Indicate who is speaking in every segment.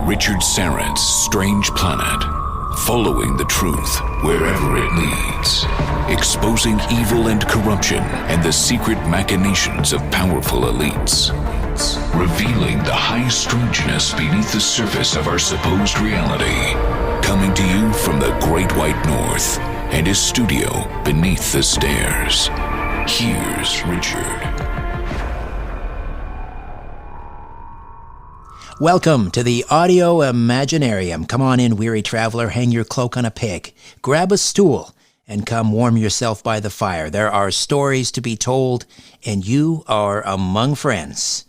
Speaker 1: Richard Syrett's Strange Planet. Following the truth wherever it leads. Exposing evil and corruption and the secret machinations of powerful elites. Revealing the high strangeness beneath the surface of our supposed reality. Coming to you from the Great White North and his studio beneath the stairs. Here's Richard.
Speaker 2: Welcome to the Audio Imaginarium. Come on in, weary traveler, hang your cloak on a peg, grab a stool, and come warm yourself by the fire. There are stories to be told, and you are among friends.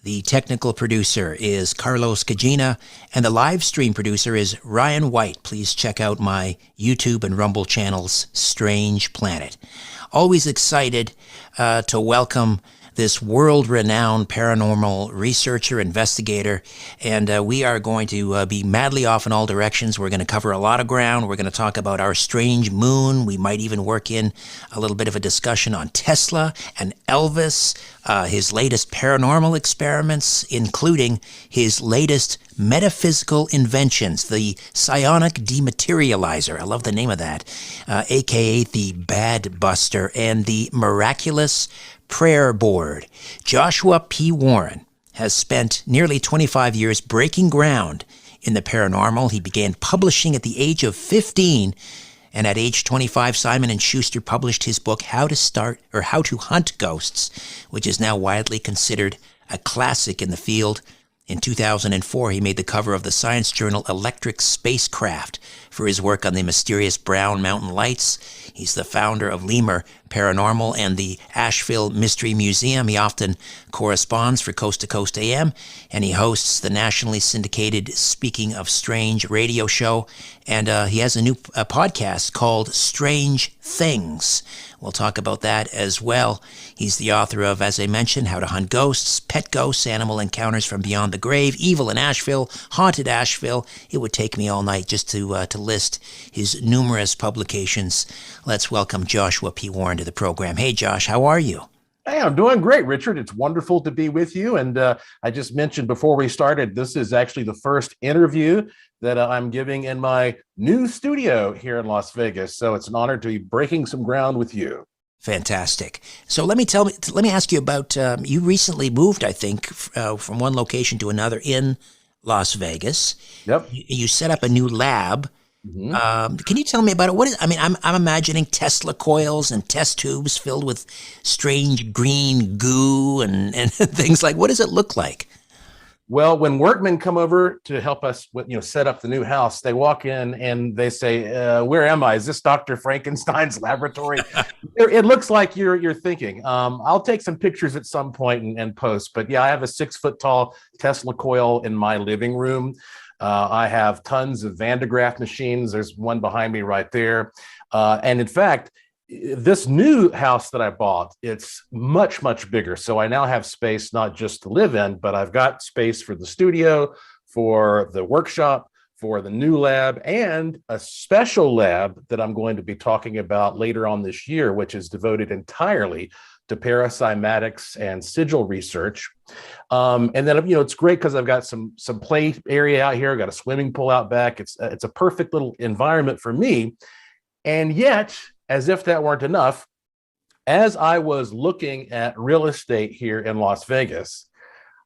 Speaker 2: The technical producer is Carlos Cagina, and the live stream producer is Ryan White. Please check out my YouTube and Rumble channels, Strange Planet. Always excited to welcome this world-renowned paranormal researcher, investigator, and we are going to be madly off in all directions. We're going to cover a lot of ground. We're going to talk about our strange moon. We might even work in a little bit of a discussion on Tesla and Elvis, his latest paranormal experiments, including his latest metaphysical inventions, the psionic dematerializer. I love the name of that, aka the Bad Buster, and the miraculous prayer board. Joshua P. Warren has spent nearly 25 years breaking ground in the paranormal. He began publishing at the age of 15, and at age 25, Simon & Schuster published his book, How to Hunt Ghosts, which is now widely considered a classic in the field. In 2004, he made the cover of the science journal Electric Spacecraft for his work on the mysterious Brown Mountain Lights. He's the founder of Lemur Paranormal and the Asheville Mystery Museum. He often corresponds for Coast to Coast AM, and he hosts the nationally syndicated Speaking of Strange radio show. And he has a new podcast called Strange Things. We'll talk about that as well. He's the author of, as I mentioned, How to Hunt Ghosts, Pet Ghosts, Animal Encounters from Beyond the Grave, Evil in Asheville, Haunted Asheville. It would take me all night just to list his numerous publications. Let's welcome Joshua P. Warren to the program. Hey, Josh, how are you?
Speaker 3: Hey, I'm doing great, Richard. It's wonderful to be with you. And I just mentioned before we started, this is actually the first interview that I'm giving in my new studio here in Las Vegas. So it's an honor to be breaking some ground with you.
Speaker 2: Fantastic. So let me ask you about, you recently moved, I think, from one location to another in Las Vegas.
Speaker 3: Yep.
Speaker 2: You set up a new lab. Mm-hmm. Can you tell me about it? I'm imagining Tesla coils and test tubes filled with strange green goo and things like. What does it look like?
Speaker 3: Well, when workmen come over to help us, set up the new house, they walk in and they say, "Where am I? Is this Dr. Frankenstein's laboratory?" It looks like you're thinking. I'll take some pictures at some point and post. But yeah, I have a 6-foot tall Tesla coil in my living room. I have tons of Van de Graaff machines. There's one behind me right there. And in fact, this new house that I bought, it's much, much bigger. So I now have space not just to live in, but I've got space for the studio, for the workshop, for the new lab, and a special lab that I'm going to be talking about later on this year, which is devoted entirely to paracymatics and sigil research. And then, it's great because I've got some play area out here. I've got a swimming pool out back. It's a perfect little environment for me. And yet, as if that weren't enough, as I was looking at real estate here in Las Vegas,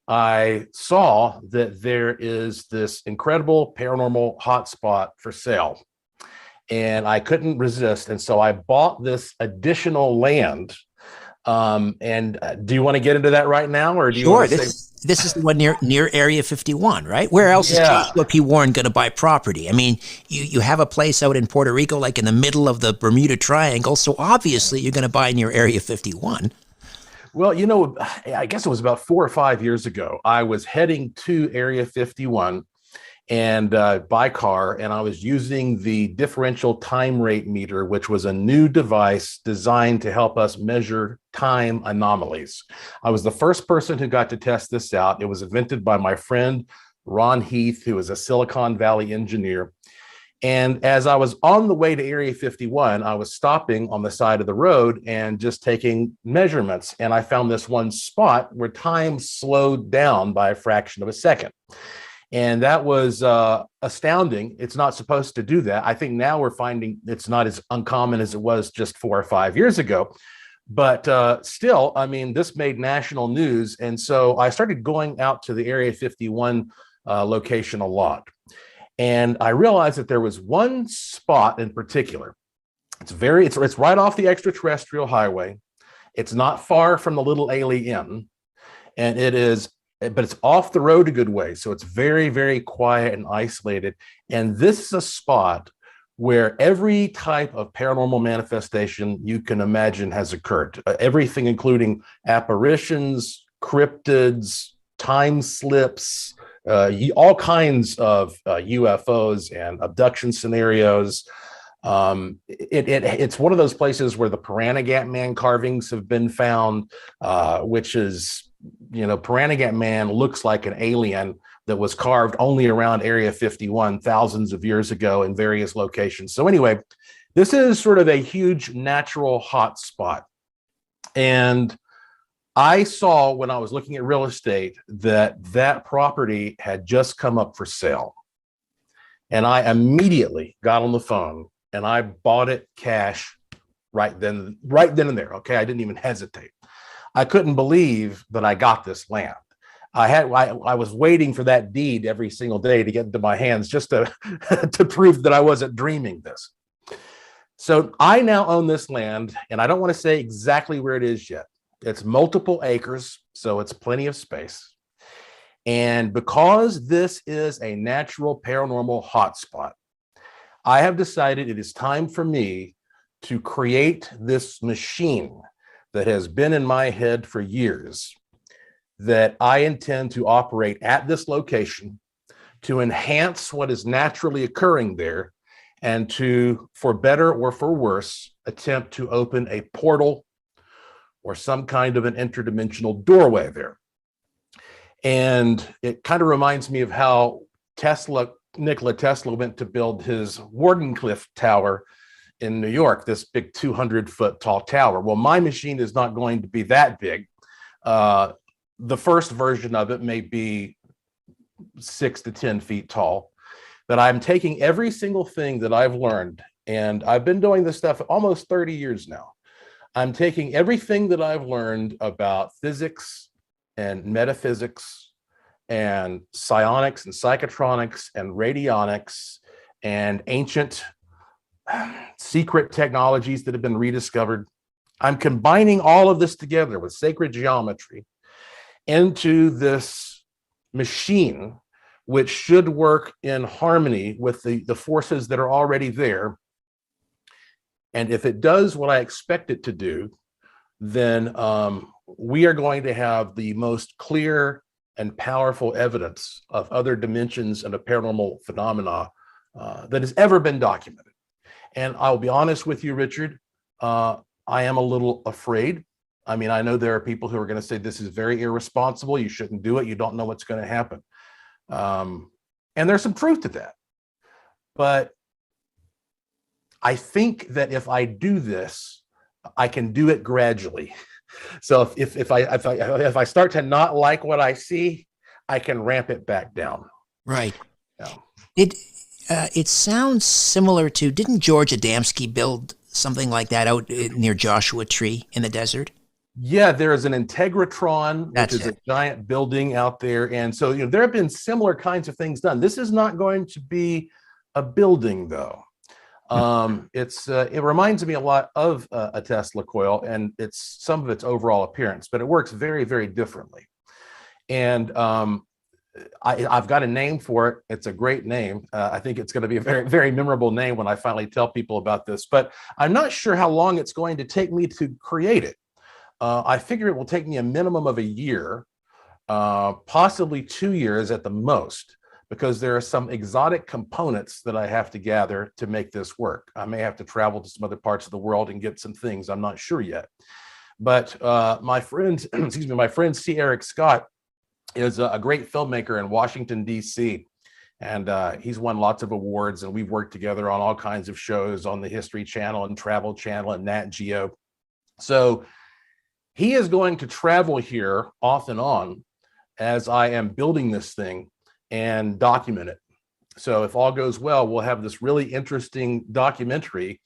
Speaker 3: I saw that there is this incredible paranormal hotspot for sale. And I couldn't resist. And so I bought this additional land. And do you want to get into that right now, or do you want to say?
Speaker 2: This is the one near Area 51, right? Where else is Joshua P. Warren going to buy property? I mean, you have a place out in Puerto Rico, like in the middle of the Bermuda Triangle, so obviously you're going to buy near Area 51.
Speaker 3: Well, I guess it was about 4 or 5 years ago. I was heading to Area 51 and by car, and I was using the differential time rate meter, which was a new device designed to help us measure time anomalies. I was the first person who got to test this out. It was invented by my friend Ron Heath, who is a Silicon Valley engineer. And as I was on the way to Area 51, I was stopping on the side of the road and just taking measurements. And I found this one spot where time slowed down by a fraction of a second. And that was astounding. It's not supposed to do that. I think now we're finding it's not as uncommon as it was just 4 or 5 years ago. But still, I mean, this made national news. And so I started going out to the Area 51 location a lot. And I realized that there was one spot in particular. It's right off the extraterrestrial highway. It's not far from the Little Alien, and but it's off the road a good way. So it's very, very quiet and isolated. And this is a spot where every type of paranormal manifestation you can imagine has occurred. Everything, including apparitions, cryptids, time slips, all kinds of UFOs and abduction scenarios. It's one of those places where the Paranormal Man carvings have been found, which is, Paranormal Man looks like an alien that was carved only around Area 51 thousands of years ago in various locations. So anyway, this is sort of a huge natural hot spot. And I saw when I was looking at real estate that property had just come up for sale. And I immediately got on the phone and I bought it cash right then and there. Okay. I didn't even hesitate. I couldn't believe that I got this land. I was waiting for that deed every single day to get into my hands just to, to prove that I wasn't dreaming this. So I now own this land, and I don't want to say exactly where it is yet. It's multiple acres, so it's plenty of space. And because this is a natural paranormal hotspot, I have decided it is time for me to create this machine that has been in my head for years that I intend to operate at this location to enhance what is naturally occurring there and to, for better or for worse, attempt to open a portal or some kind of an interdimensional doorway there. And it kind of reminds me of how Nikola Tesla went to build his Wardenclyffe Tower in New York, this big 200-foot tall tower. Well, my machine is not going to be that big. The first version of it may be 6 to 10 feet tall, but I'm taking every single thing that I've learned, and I've been doing this stuff almost 30 years now. I'm taking everything that I've learned about physics and metaphysics and psionics and psychotronics and radionics and ancient secret technologies that have been rediscovered. I'm combining all of this together with sacred geometry into this machine, which should work in harmony with the forces that are already there. And if it does what I expect it to do, then we are going to have the most clear and powerful evidence of other dimensions and a paranormal phenomena that has ever been documented. And I'll be honest with you, Richard, I am a little afraid. I mean, I know there are people who are going to say this is very irresponsible. You shouldn't do it. You don't know what's going to happen. And there's some truth to that. But I think that if I do this, I can do it gradually. So if I start to not like what I see, I can ramp it back down.
Speaker 2: Right.
Speaker 3: Yeah.
Speaker 2: It sounds similar to, didn't George Adamski build something like that out near Joshua Tree in the desert?
Speaker 3: Yeah, there is an Integratron, which is a giant building out there. And so, there have been similar kinds of things done. This is not going to be a building, though. It reminds me a lot of a Tesla coil, and it's some of its overall appearance, but it works very, very differently. And I've got a name for it. It's a great name. I think it's going to be a very, very memorable name when I finally tell people about this, but I'm not sure how long it's going to take me to create it. I figure it will take me a minimum of a year, possibly 2 years at the most, because there are some exotic components that I have to gather to make this work. I may have to travel to some other parts of the world and get some things. I'm not sure yet. But my friend, my friend C. Eric Scott is a great filmmaker in Washington, D.C. And he's won lots of awards, and we've worked together on all kinds of shows on the History Channel and Travel Channel and Nat Geo. So he is going to travel here off and on as I am building this thing. and document it. So if all goes well, we'll have this really interesting documentary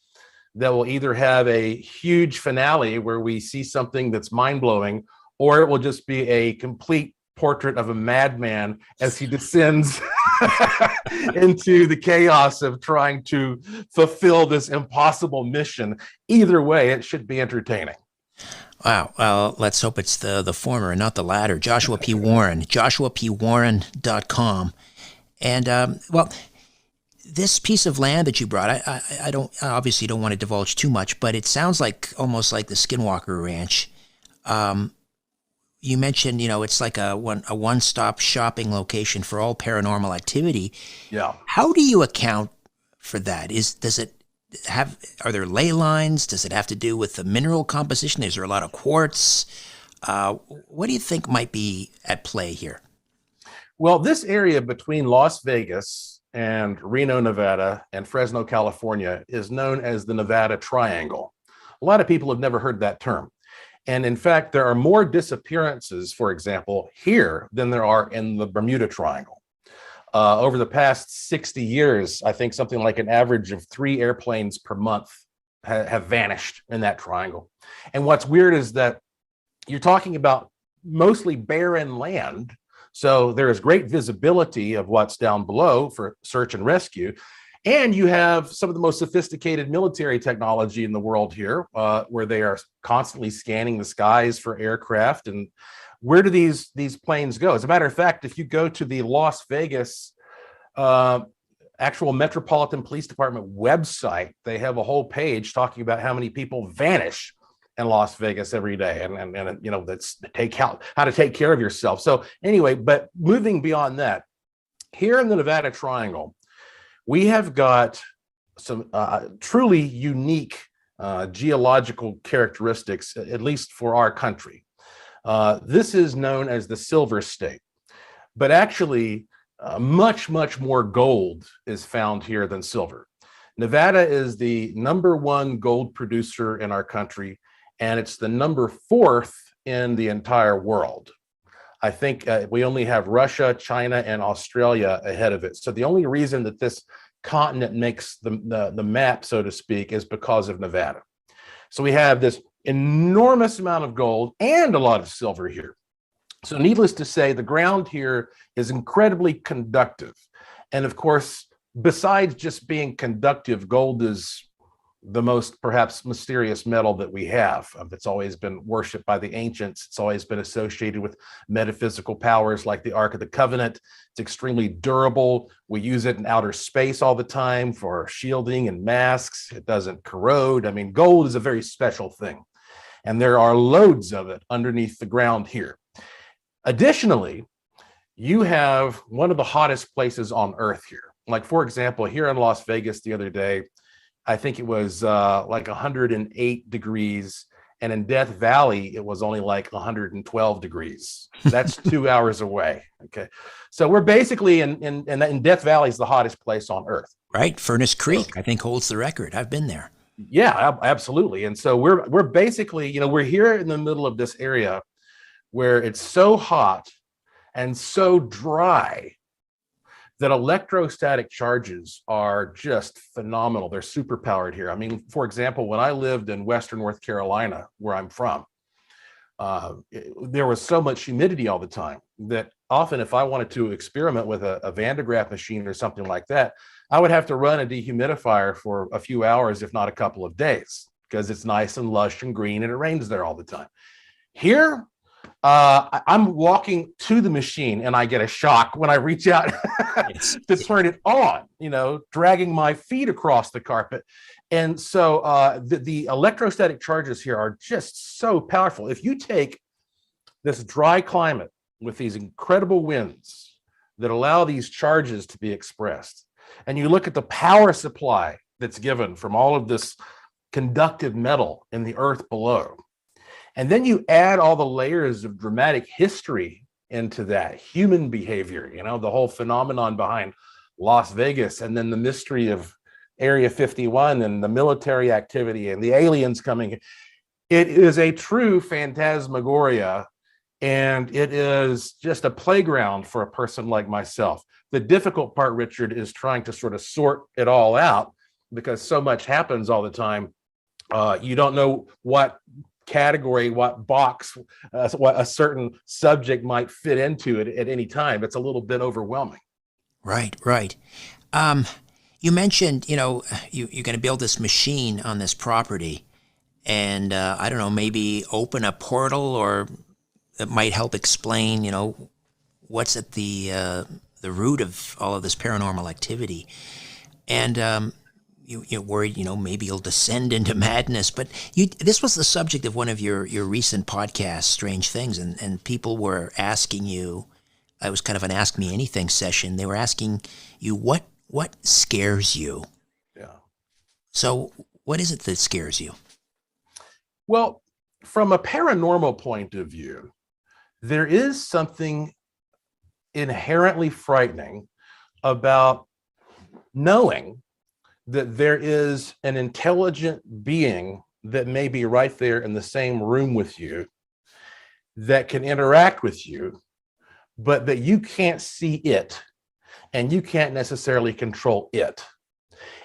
Speaker 3: that will either have a huge finale where we see something that's mind-blowing, or it will just be a complete portrait of a madman as he descends into the chaos of trying to fulfill this impossible mission. Either way, it should be entertaining.
Speaker 2: Wow. Well, let's hope it's the former and not the latter. Joshua P. Warren, joshuapwarren.com. And, well, this piece of land that you brought, I obviously don't want to divulge too much, but it sounds like almost like the Skinwalker Ranch. You mentioned, it's like a one-stop shopping location for all paranormal activity.
Speaker 3: Yeah.
Speaker 2: How do you account for that? Are there ley lines? Does it have to do with the mineral composition? Is there a lot of quartz? What do you think might be at play here?
Speaker 3: Well, this area between Las Vegas and Reno, Nevada, and Fresno, California is known as the Nevada Triangle. A lot of people have never heard that term. And in fact, there are more disappearances, for example, here than there are in the Bermuda Triangle. Over the past 60 years, I think something like an average of 3 airplanes per month have vanished in that triangle. And what's weird is that you're talking about mostly barren land. So there is great visibility of what's down below for search and rescue. And you have some of the most sophisticated military technology in the world here, where they are constantly scanning the skies for aircraft. And where do these planes go? As a matter of fact, if you go to the Las Vegas actual Metropolitan Police Department website, they have a whole page talking about how many people vanish in Las Vegas every day, and that's how to take care of yourself. So anyway, but moving beyond that, here in the Nevada Triangle, we have got some truly unique geological characteristics, at least for our country. This is known as the Silver State, but actually much more gold is found here than silver. Nevada is the #1 gold producer in our country, and it's the #4 in the entire world. I think we only have Russia, China, and Australia ahead of it. So the only reason that this continent makes the map, so to speak, is because of Nevada. So we have this enormous amount of gold and a lot of silver here. So needless to say, the ground here is incredibly conductive. And of course, besides just being conductive, gold is the most perhaps mysterious metal that we have. It's always been worshipped by the ancients. It's always been associated with metaphysical powers like the Ark of the Covenant. It's extremely durable. We use it in outer space all the time for shielding and masks. It doesn't corrode. I mean, gold is a very special thing. And there are loads of it underneath the ground here. Additionally, you have one of the hottest places on Earth here. Like, for example, here in Las Vegas the other day, I think it was like 108 degrees. And in Death Valley, it was only like 112 degrees. That's 2 hours away. Okay. So we're basically in Death Valley is the hottest place on Earth.
Speaker 2: Right. Furnace Creek, I think, holds the record. I've been there.
Speaker 3: Yeah, absolutely. And so we're basically, we're here in the middle of this area where it's so hot and so dry that electrostatic charges are just phenomenal. They're super powered here. I mean, for example, when I lived in Western North Carolina, where I'm from, there was so much humidity all the time that often if I wanted to experiment with a Van de Graaff machine or something like that, I would have to run a dehumidifier for a few hours, if not a couple of days, because it's nice and lush and green and it rains there all the time. Here, I'm walking to the machine and I get a shock when I reach out to turn it on, dragging my feet across the carpet. And so the electrostatic charges here are just so powerful. If you take this dry climate with these incredible winds that allow these charges to be expressed, and you look at the power supply that's given from all of this conductive metal in the earth below, and then you add all the layers of dramatic history into that, human behavior, the whole phenomenon behind Las Vegas, and then the mystery of Area 51 and the military activity and the aliens coming. It is a true phantasmagoria. And it is just a playground for a person like myself. The difficult part, Richard, is trying to sort of sort it all out because so much happens all the time. You don't know what category, what box, what a certain subject might fit into it at any time. It's a little bit overwhelming.
Speaker 2: Right, right. You mentioned, you're going to build this machine on this property, and I don't know, maybe open a portal, or that might help explain, what's at the root of all of this paranormal activity. And you're worried, maybe you'll descend into madness. But this was the subject of one of your recent podcasts, Strange Things, and people were asking you. It was kind of an Ask Me Anything session. They were asking you what scares you.
Speaker 3: Yeah.
Speaker 2: So what is it that scares you?
Speaker 3: Well, from a paranormal point of view, there is something inherently frightening about knowing that there is an intelligent being that may be right there in the same room with you, that can interact with you, but that you can't see it and you can't necessarily control it.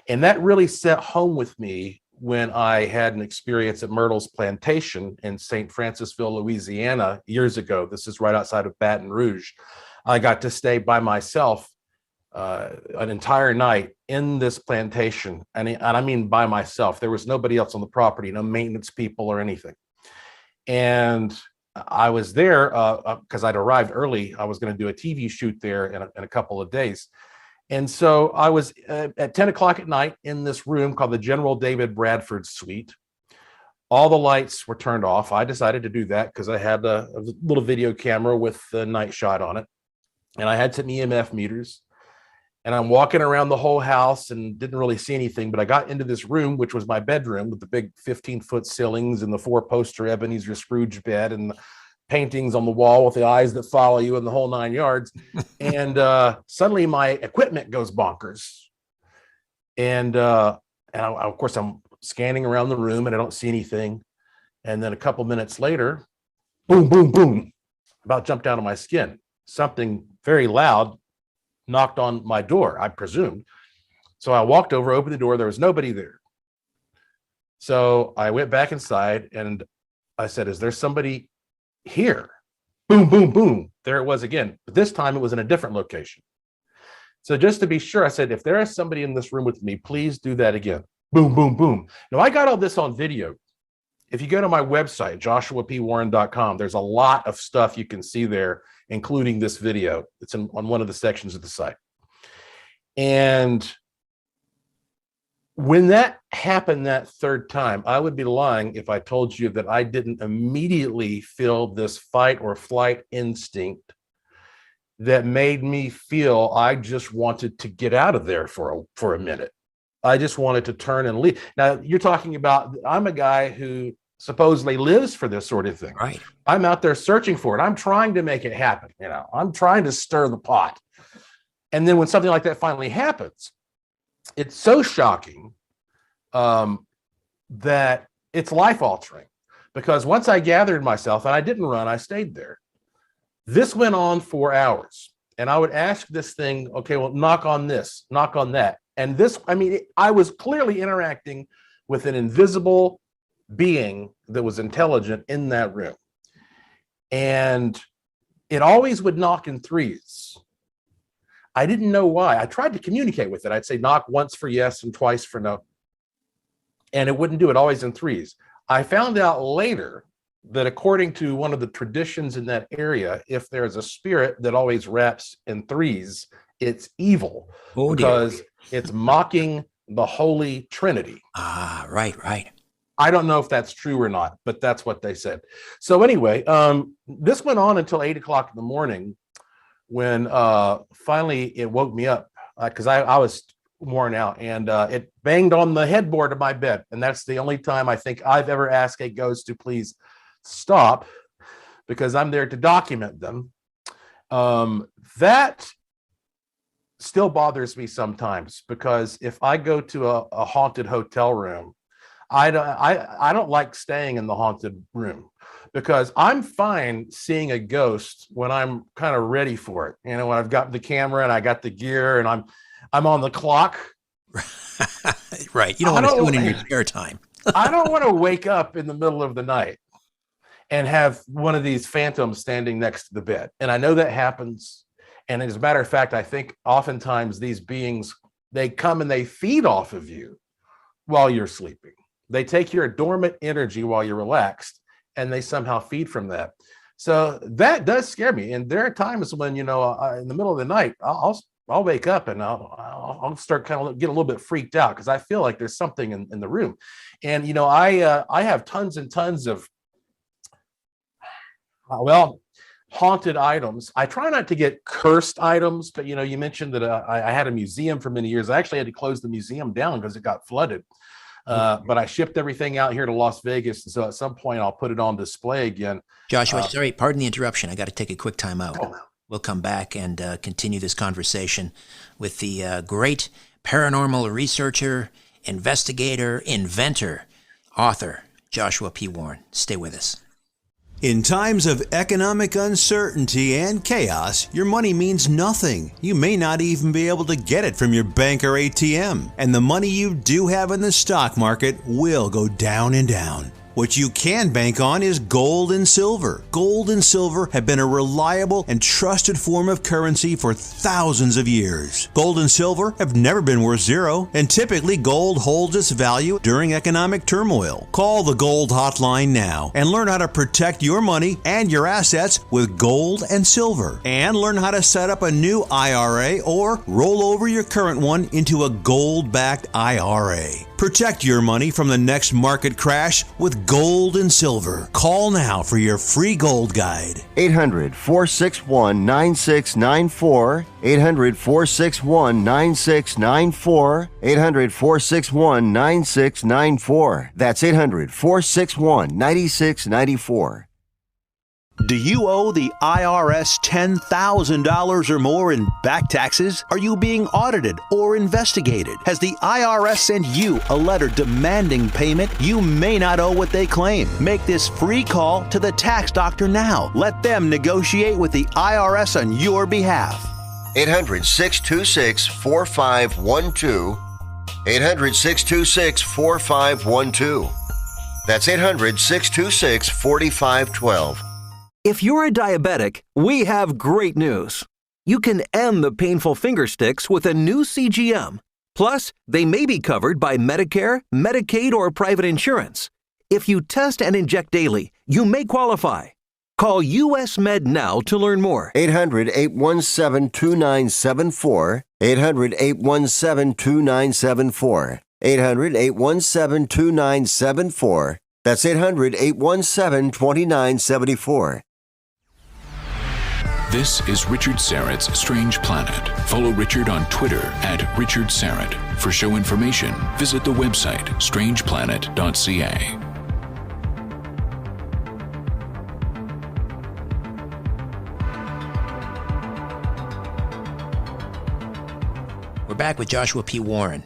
Speaker 3: And that really set home with me when I had an experience at Myrtle's Plantation in St. Francisville, Louisiana, years ago. This is right outside of Baton Rouge. I got to stay by myself an entire night in this plantation. And I mean by myself. There was nobody else on the property, no maintenance people or anything. And I was there because I'd arrived early. I was going to do a TV shoot there in a couple of days. And so I was at 10 o'clock at night in this room called the General David Bradford Suite. All the lights were turned off. I decided to do that because I had a little video camera with the night shot on it. And I had some EMF meters. And I'm walking around the whole house and didn't really see anything. But I got into this room, which was my bedroom, with the big 15-foot ceilings and the 4-poster Ebenezer Scrooge bed and the paintings on the wall with the eyes that follow you and the whole 9 yards. And suddenly my equipment goes bonkers. And of course, I'm scanning around the room and I don't see anything. And then a couple minutes later, boom, boom, boom, about jumped out of my skin. Something very loud knocked on my door, I presumed. So I walked over, opened the door. There was nobody there. So I went back inside and I said, is there somebody here? Boom, boom, boom. There it was again. But this time it was in a different location. So just to be sure, I said, if there is somebody in this room with me, please do that again. Boom, boom, boom. Now I got all this on video. If you go to my website, joshuapwarren.com, there's a lot of stuff you can see there, including this video. It's on one of the sections of the site. And when that happened that third time, I would be lying if I told you that I didn't immediately feel this fight or flight instinct that made me feel I just wanted to get out of there for a minute. I just wanted to turn and leave. Now, you're talking about, I'm a guy who supposedly lives for this sort of thing.
Speaker 2: Right.
Speaker 3: I'm out there searching for it. I'm trying to make it happen. I'm trying to stir the pot. And then when something like that finally happens, it's so shocking that it's life altering, because once I gathered myself, and I didn't run, I stayed there. This went on for hours, and I would ask this thing, okay, well, knock on this, knock on that. And this, I was clearly interacting with an invisible being that was intelligent in that room. And it always would knock in threes. I didn't know why. I tried to communicate with it. I'd say knock once for yes and twice for no. And it wouldn't do it, always in threes. I found out later that according to one of the traditions in that area, if there's a spirit that always raps in threes, it's evil.
Speaker 2: Oh,
Speaker 3: because
Speaker 2: dear.
Speaker 3: It's mocking the Holy Trinity.
Speaker 2: Ah, right, right.
Speaker 3: I don't know if that's true or not, but that's what they said. So anyway, this went on until 8 o'clock in the morning, when finally it woke me up, because I was worn out, and it banged on the headboard of my bed. And that's the only time I think I've ever asked a ghost to please stop, because I'm there to document them. That still bothers me sometimes, because if I go to a haunted hotel room, I don't like staying in the haunted room, because I'm fine seeing a ghost when I'm kind of ready for it. You know, when I've got the camera and I got the gear and I'm on the clock.
Speaker 2: Right. You don't want to do it in your spare time.
Speaker 3: I don't want to wake up in the middle of the night and have one of these phantoms standing next to the bed. And I know that happens. And as a matter of fact, I think oftentimes these beings, they come and they feed off of you while you're sleeping. They take your dormant energy while you're relaxed, and they somehow feed from that. So that does scare me. And there are times when, you know, in the middle of the night, I'll wake up and I'll start kind of get a little bit freaked out because I feel like there's something in the room. And, you know, I have tons and tons of, haunted items. I try not to get cursed items, but, you know, you mentioned that I had a museum for many years. I actually had to close the museum down because it got flooded. But I shipped everything out here to Las Vegas. And so at some point I'll put it on display again.
Speaker 2: Joshua, sorry, pardon the interruption. I got to take a quick time out.
Speaker 3: Oh.
Speaker 2: We'll come back and continue this conversation with the great paranormal researcher, investigator, inventor, author, Joshua P. Warren. Stay with us.
Speaker 4: In times of economic uncertainty and chaos, your money means nothing. You may not even be able to get it from your bank or ATM. And the money you do have in the stock market will go down and down. What you can bank on is gold and silver. Gold and silver have been a reliable and trusted form of currency for thousands of years. Gold and silver have never been worth zero, and typically gold holds its value during economic turmoil. Call the Gold Hotline now and learn how to protect your money and your assets with gold and silver. And learn how to set up a new IRA or roll over your current one into a gold-backed IRA. Protect your money from the next market crash with gold and silver. Call now for your free gold guide.
Speaker 5: 800-461-9694. 800-461-9694. 800-461-9694. That's 800-461-9694.
Speaker 4: Do you owe the IRS $10,000 or more in back taxes? Are you being audited or investigated? Has the IRS sent you a letter demanding payment? You may not owe what they claim. Make this free call to the tax doctor now. Let them negotiate with the IRS on your behalf.
Speaker 5: 800-626-4512. 800-626-4512. That's 800-626-4512.
Speaker 6: If you're a diabetic, we have great news. You can end the painful finger sticks with a new CGM. Plus, they may be covered by Medicare, Medicaid, or private insurance. If you test and inject daily, you may qualify. Call US Med now to learn more.
Speaker 5: 800-817-2974. 800-817-2974. 800-817-2974. That's 800-817-2974.
Speaker 1: This is Richard Syrett's Strange Planet. Follow Richard on Twitter @Richard Syrett. For show information, visit the website strangeplanet.ca.
Speaker 2: We're back with Joshua P. Warren,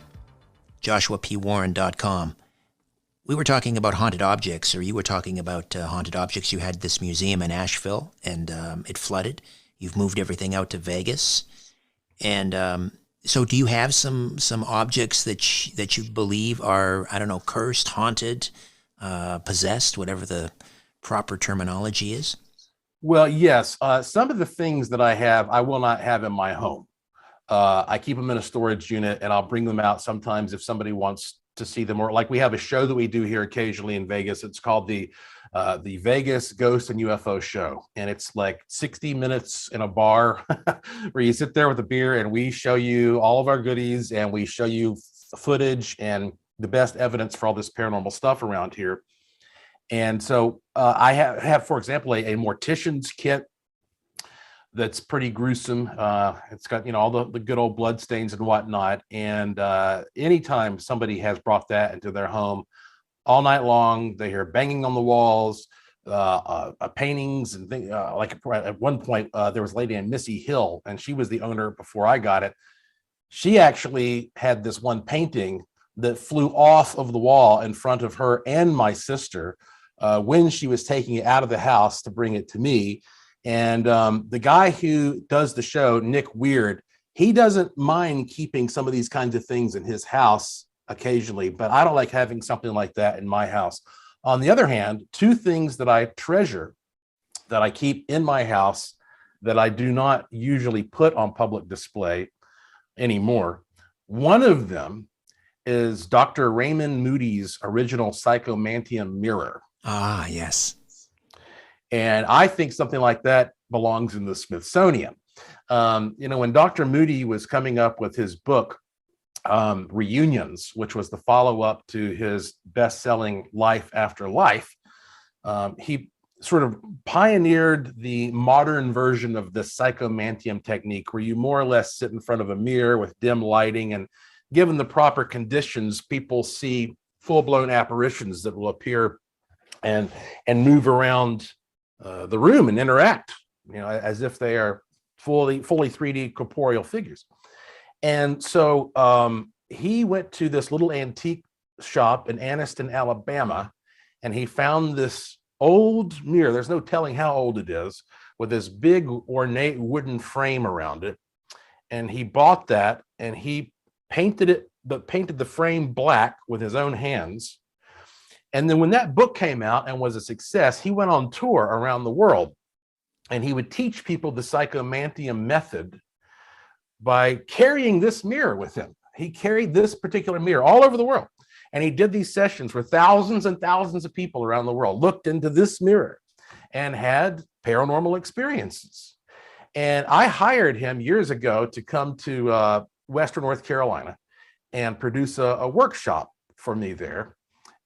Speaker 2: joshuapwarren.com. We were talking about haunted objects, or you were talking about haunted objects. You had this museum in Asheville, and it flooded. You've moved everything out to Vegas. And so do you have some objects that you believe are, I don't know, cursed, haunted, possessed, whatever the proper terminology is?
Speaker 3: Well, yes. Some of the things that I have, I will not have in my home. I keep them in a storage unit, and I'll bring them out sometimes if somebody wants to see them. Or like we have a show that we do here occasionally in Vegas. It's called the Vegas Ghost and UFO Show. And it's like 60 minutes in a bar where you sit there with a beer and we show you all of our goodies and we show you footage and the best evidence for all this paranormal stuff around here. And so I have, for example, a mortician's kit that's pretty gruesome. It's got, all the good old blood stains and whatnot. And anytime somebody has brought that into their home, all night long, they hear banging on the walls, paintings and things. Like at one point, there was a lady named Missy Hill, and she was the owner before I got it. She actually had this one painting that flew off of the wall in front of her and my sister. when she was taking it out of the house to bring it to me. And the guy who does the show, Nick Weird, he doesn't mind keeping some of these kinds of things in his house occasionally, but I don't like having something like that in my house. On the other hand, two things that I treasure that I keep in my house that I do not usually put on public display anymore. One of them is Dr. Raymond Moody's original Psychomantium mirror.
Speaker 2: Ah, yes.
Speaker 3: And I think something like that belongs in the Smithsonian. When Dr. Moody was coming up with his book, Reunions, which was the follow-up to his best-selling Life After Life, he sort of pioneered the modern version of the psychomantium technique, where you more or less sit in front of a mirror with dim lighting, and given the proper conditions, people see full-blown apparitions that will appear and move around the room and interact, as if they are fully 3D corporeal figures. And so he went to this little antique shop in Anniston, Alabama, and he found this old mirror. There's no telling how old it is, with this big ornate wooden frame around it. And he bought that, and he painted the frame black with his own hands. And then when that book came out and was a success, he went on tour around the world, and he would teach people the psychomantium method by carrying this mirror with him. He carried this particular mirror all over the world. And he did these sessions where thousands and thousands of people around the world looked into this mirror and had paranormal experiences. And I hired him years ago to come to Western North Carolina and produce a workshop for me there.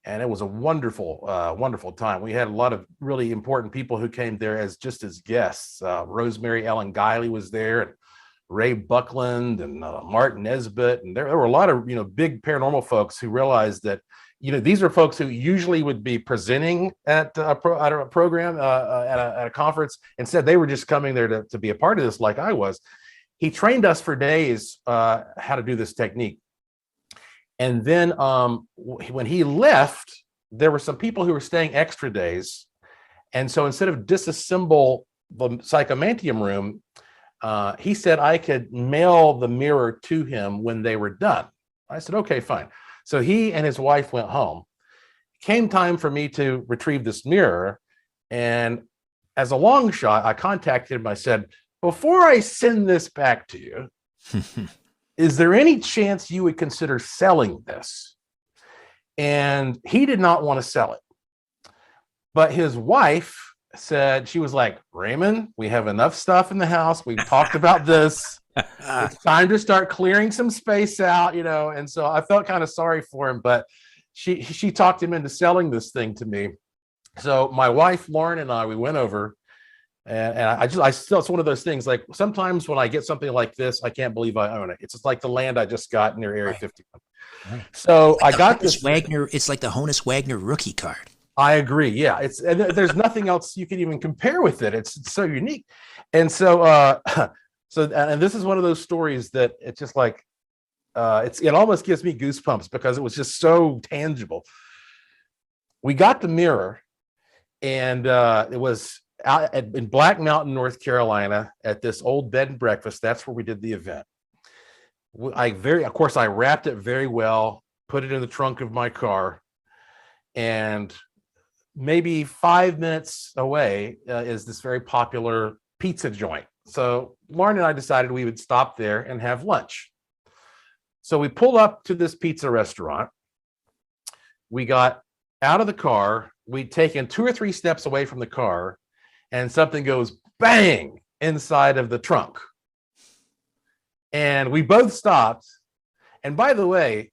Speaker 3: And it was a wonderful, wonderful time. We had a lot of really important people who came there as guests. Rosemary Ellen Guiley was there, and Ray Buckland, and Martin Nesbitt. And there were a lot of, big paranormal folks who realized that, these are folks who usually would be presenting at a program, at a conference. Instead, they were just coming there to be a part of this, like I was. He trained us for days how to do this technique. And then when he left, there were some people who were staying extra days. And so instead of disassemble the psychomantium room, he said I could mail the mirror to him when they were done. I said, okay, fine. So he and his wife went home. It came time for me to retrieve this mirror. And as a long shot, I contacted him. I said, before I send this back to you, is there any chance you would consider selling this? And he did not want to sell it. But his wife said, she was like, Raymond, we have enough stuff in the house. We've talked about this. It's time to start clearing some space out, And so I felt kind of sorry for him, but she talked him into selling this thing to me. So my wife, Lauren, and we went over. And I still, it's one of those things, like sometimes when I get something like this, I can't believe I own it. It's just like the land I just got near Area 51. Right. So I got this
Speaker 2: Wagner. It's like the Honus Wagner rookie card.
Speaker 3: I agree. Yeah. And there's nothing else you can even compare with it. It's so unique. And so, and this is one of those stories that it's just like, it almost gives me goosebumps because it was just so tangible. We got the mirror, and it was out in Black Mountain, North Carolina, at this old bed and breakfast. That's where we did the event. Of course, I wrapped it very well, put it in the trunk of my car, and maybe 5 minutes away is this very popular pizza joint. So Lauren and I decided we would stop there and have lunch. So we pulled up to this pizza restaurant. We got out of the car. We'd taken 2 or 3 steps away from the car, and something goes bang inside of the trunk. And we both stopped. And by the way,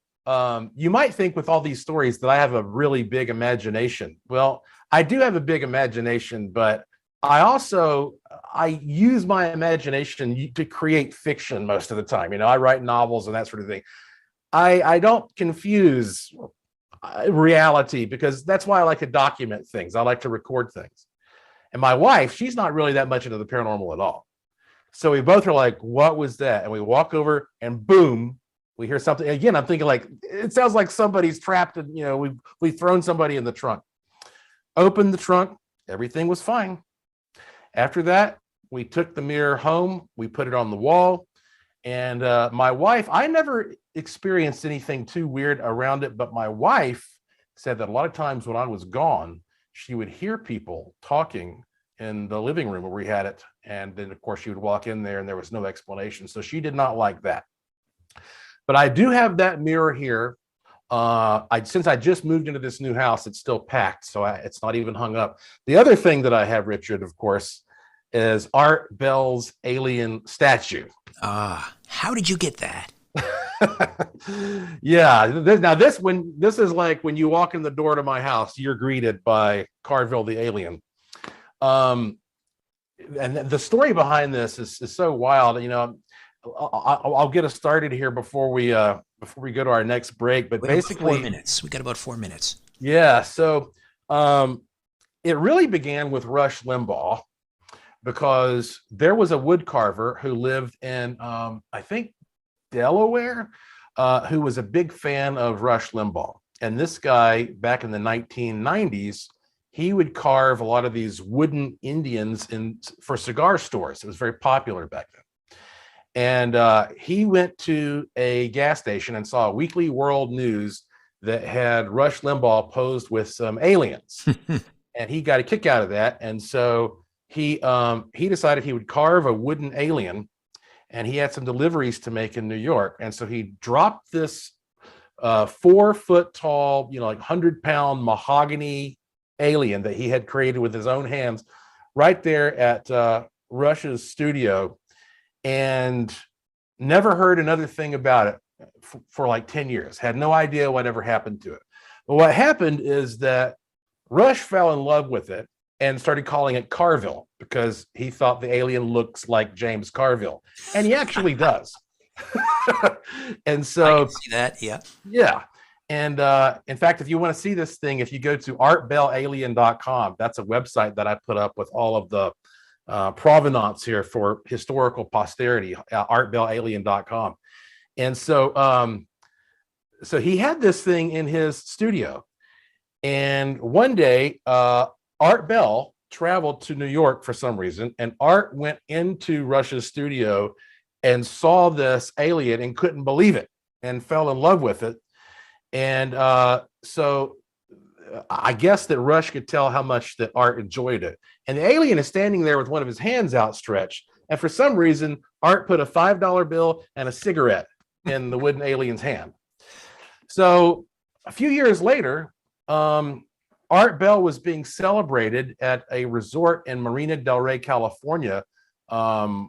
Speaker 3: you might think with all these stories that I have a really big imagination. Well, I do have a big imagination, but I use my imagination to create fiction most of the time. I write novels and that sort of thing. I don't confuse reality, because that's why I like to document things. I like to record things. And my wife, she's not really that much into the paranormal at all. So we both are like, what was that? And we walk over, and boom, we hear something. Again, I'm thinking like, it sounds like somebody's trapped, and we've thrown somebody in the trunk. Opened the trunk, everything was fine. After that, we took the mirror home, we put it on the wall, and my wife, I never experienced anything too weird around it, but my wife said that a lot of times when I was gone, she would hear people talking in the living room where we had it. And then, of course, she would walk in there and there was no explanation. So she did not like that. But I do have that mirror here. Since I just moved into this new house, it's still packed, so it's not even hung up. The other thing that I have, Richard, of course, is Art Bell's alien statue.
Speaker 2: How did you get that?
Speaker 3: Yeah. This is like when you walk in the door to my house, you're greeted by Carville the alien. And the story behind this is so wild. You know, I'll get us started here before we go to our next break. But basically,
Speaker 2: 4 minutes. We got about 4 minutes.
Speaker 3: Yeah. So it really began with Rush Limbaugh, because there was a wood carver who lived in, I think, Delaware, who was a big fan of Rush Limbaugh. And this guy, back in the 1990s, he would carve a lot of these wooden Indians for cigar stores. It was very popular back then. And he went to a gas station and saw a Weekly World News that had Rush Limbaugh posed with some aliens. And he got a kick out of that. And so he decided he would carve a wooden alien, and he had some deliveries to make in New York. And so he dropped this 4 foot tall, like 100-pound mahogany alien that he had created with his own hands right there at Rush's studio, and never heard another thing about it for like 10 years. Had no idea whatever happened to it. But what happened is that Rush fell in love with it and started calling it Carville, because he thought the alien looks like James Carville, and he actually does. And so
Speaker 2: I can see that, yeah.
Speaker 3: Yeah. And in fact, if you want to see this thing, if you go to artbellalien.com, that's a website that I put up with all of the provenance here for historical posterity, artbellalien.com. And so so he had this thing in his studio, and one day Art Bell traveled to New York for some reason, and Art went into Rush's studio and saw this alien and couldn't believe it and fell in love with it. And so I guess that Rush could tell how much that Art enjoyed it. And the alien is standing there with one of his hands outstretched. And for some reason, Art put a $5 bill and a cigarette in the wooden alien's hand. So a few years later, Art Bell was being celebrated at a resort in Marina del Rey, California. I